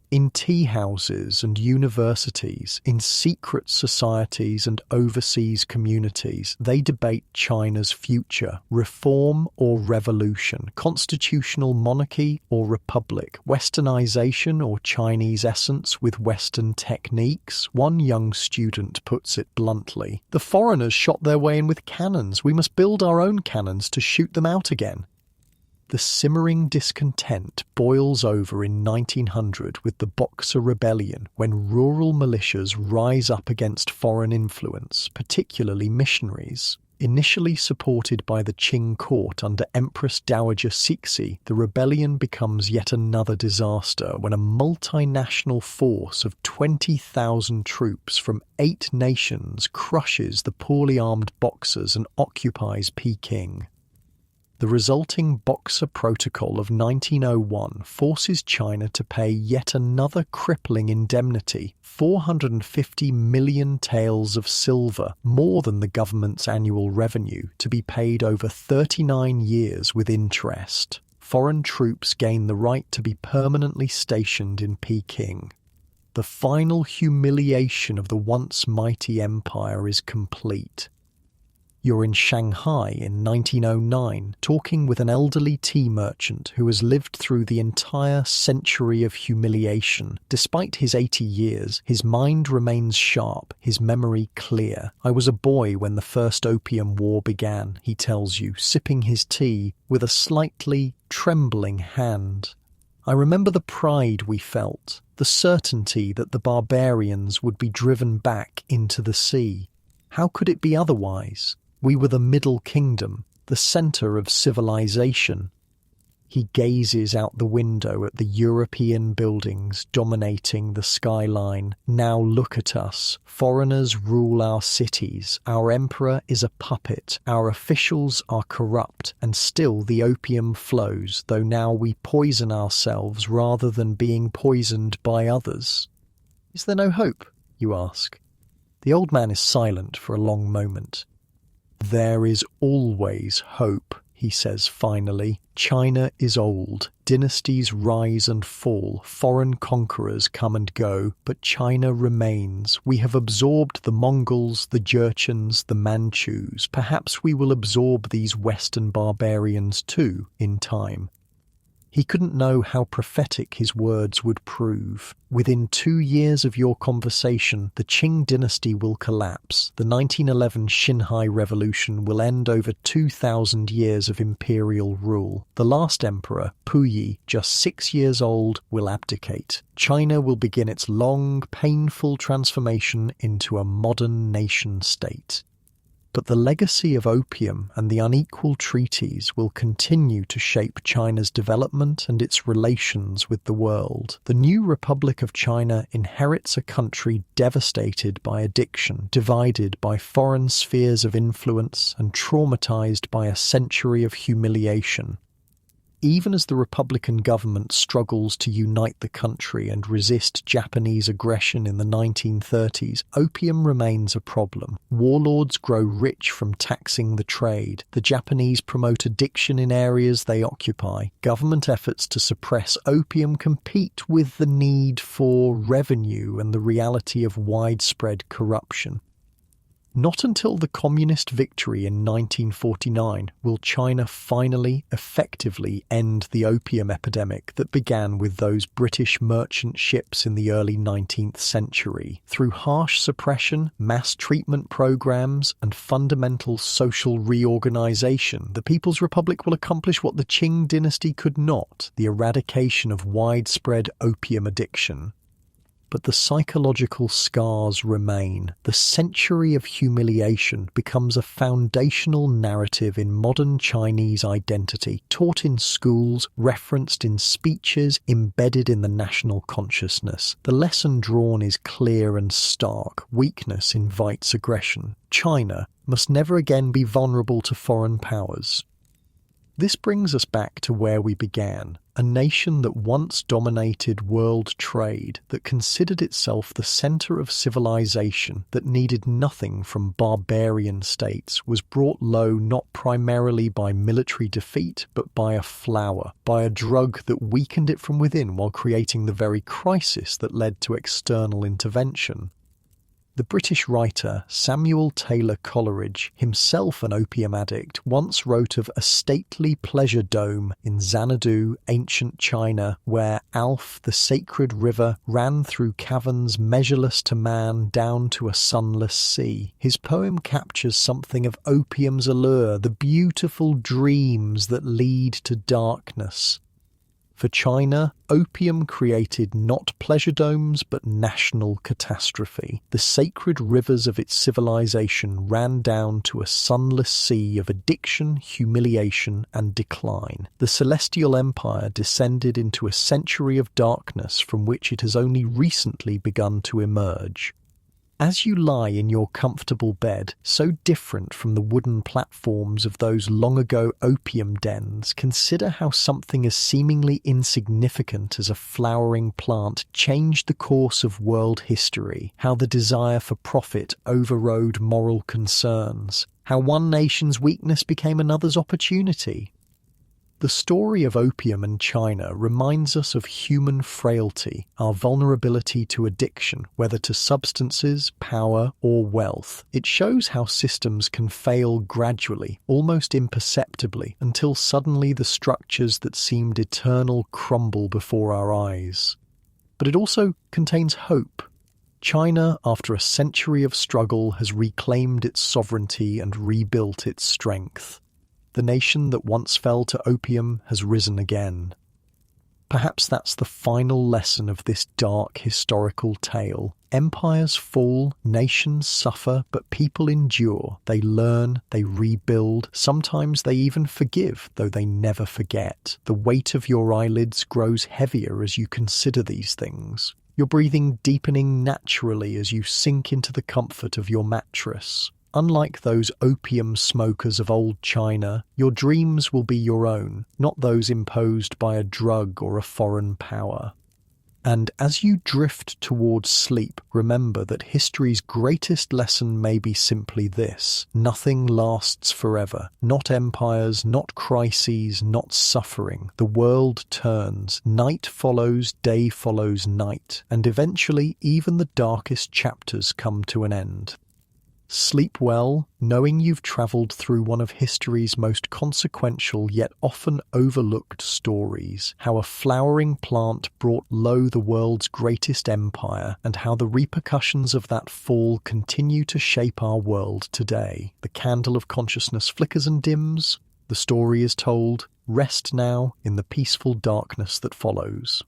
In tea houses and universities, in secret societies and overseas communities, they debate China's future, reform or revolution, constitutional monarchy or republic, westernization or Chinese essence with Western techniques. One young student puts it bluntly, "The foreigners shot their way in with cannons. We must build our own cannons to shoot them out again." The simmering discontent boils over in 1900 with the Boxer Rebellion, when rural militias rise up against foreign influence, particularly missionaries. Initially supported by the Qing court under Empress Dowager Cixi, the rebellion becomes yet another disaster when a multinational force of 20,000 troops from 8 nations crushes the poorly armed Boxers and occupies Peking. The resulting Boxer Protocol of 1901 forces China to pay yet another crippling indemnity, 450 million taels of silver, more than the government's annual revenue, to be paid over 39 years with interest. Foreign troops gain the right to be permanently stationed in Peking. The final humiliation of the once mighty empire is complete. You're in Shanghai in 1909, talking with an elderly tea merchant who has lived through the entire century of humiliation. Despite his 80 years, his mind remains sharp, his memory clear. I was a boy when the first Opium War began, he tells you, sipping his tea with a slightly trembling hand. I remember the pride we felt, the certainty that the barbarians would be driven back into the sea. How could it be otherwise? We were the Middle Kingdom, the centre of civilization. He gazes out the window at the European buildings dominating the skyline. Now look at us. Foreigners rule our cities. Our emperor is a puppet. Our officials are corrupt. And still the opium flows, though now we poison ourselves rather than being poisoned by others. Is there no hope, you ask? The old man is silent for a long moment. There is always hope, he says finally. China is old. Dynasties rise and fall. Foreign conquerors come and go. But China remains. We have absorbed the Mongols, the Jurchens, the Manchus. Perhaps we will absorb these Western barbarians too, in time. He couldn't know how prophetic his words would prove. Within 2 years of your conversation, the Qing dynasty will collapse. The 1911 Xinhai Revolution will end over 2,000 years of imperial rule. The last emperor, Puyi, just 6 years old, will abdicate. China will begin its long, painful transformation into a modern nation-state. But the legacy of opium and the unequal treaties will continue to shape China's development and its relations with the world. The new Republic of China inherits a country devastated by addiction, divided by foreign spheres of influence, and traumatized by a century of humiliation. Even as the Republican government struggles to unite the country and resist Japanese aggression in the 1930s, opium remains a problem. Warlords grow rich from taxing the trade. The Japanese promote addiction in areas they occupy. Government efforts to suppress opium compete with the need for revenue and the reality of widespread corruption. Not until the communist victory in 1949 will China finally, effectively end the opium epidemic that began with those British merchant ships in the early 19th century. Through harsh suppression, mass treatment programs, and fundamental social reorganization, the People's Republic will accomplish what the Qing dynasty could not: the eradication of widespread opium addiction. But the psychological scars remain. The century of humiliation becomes a foundational narrative in modern Chinese identity, taught in schools, referenced in speeches, embedded in the national consciousness. The lesson drawn is clear and stark. Weakness invites aggression. China must never again be vulnerable to foreign powers. This brings us back to where we began, a nation that once dominated world trade, that considered itself the center of civilization, that needed nothing from barbarian states, was brought low not primarily by military defeat, but by a flower, by a drug that weakened it from within while creating the very crisis that led to external intervention. The British writer Samuel Taylor Coleridge, himself an opium addict, once wrote of a stately pleasure dome in Xanadu, ancient China, where Alph, the sacred river, ran through caverns measureless to man down to a sunless sea. His poem captures something of opium's allure, the beautiful dreams that lead to darkness. For China, opium created not pleasure domes but national catastrophe. The sacred rivers of its civilization ran down to a sunless sea of addiction, humiliation, and decline. The celestial empire descended into a century of darkness from which it has only recently begun to emerge. As you lie in your comfortable bed, so different from the wooden platforms of those long-ago opium dens, consider how something as seemingly insignificant as a flowering plant changed the course of world history, how the desire for profit overrode moral concerns, how one nation's weakness became another's opportunity. The story of opium and China reminds us of human frailty, our vulnerability to addiction, whether to substances, power, or wealth. It shows how systems can fail gradually, almost imperceptibly, until suddenly the structures that seemed eternal crumble before our eyes. But it also contains hope. China, after a century of struggle, has reclaimed its sovereignty and rebuilt its strength. The nation that once fell to opium has risen again. Perhaps that's the final lesson of this dark historical tale. Empires fall, nations suffer, but people endure. They learn, they rebuild, sometimes they even forgive, though they never forget. The weight of your eyelids grows heavier as you consider these things. Your breathing deepening naturally as you sink into the comfort of your mattress. Unlike those opium smokers of old China, your dreams will be your own, not those imposed by a drug or a foreign power. And as you drift towards sleep, remember that history's greatest lesson may be simply this: nothing lasts forever. Not empires, not crises, not suffering. The world turns. Night follows, day follows night. And eventually, even the darkest chapters come to an end. Sleep well, knowing you've travelled through one of history's most consequential yet often overlooked stories, how a flowering plant brought low the world's greatest empire, and how the repercussions of that fall continue to shape our world today. The candle of consciousness flickers and dims, the story is told. Rest now in the peaceful darkness that follows.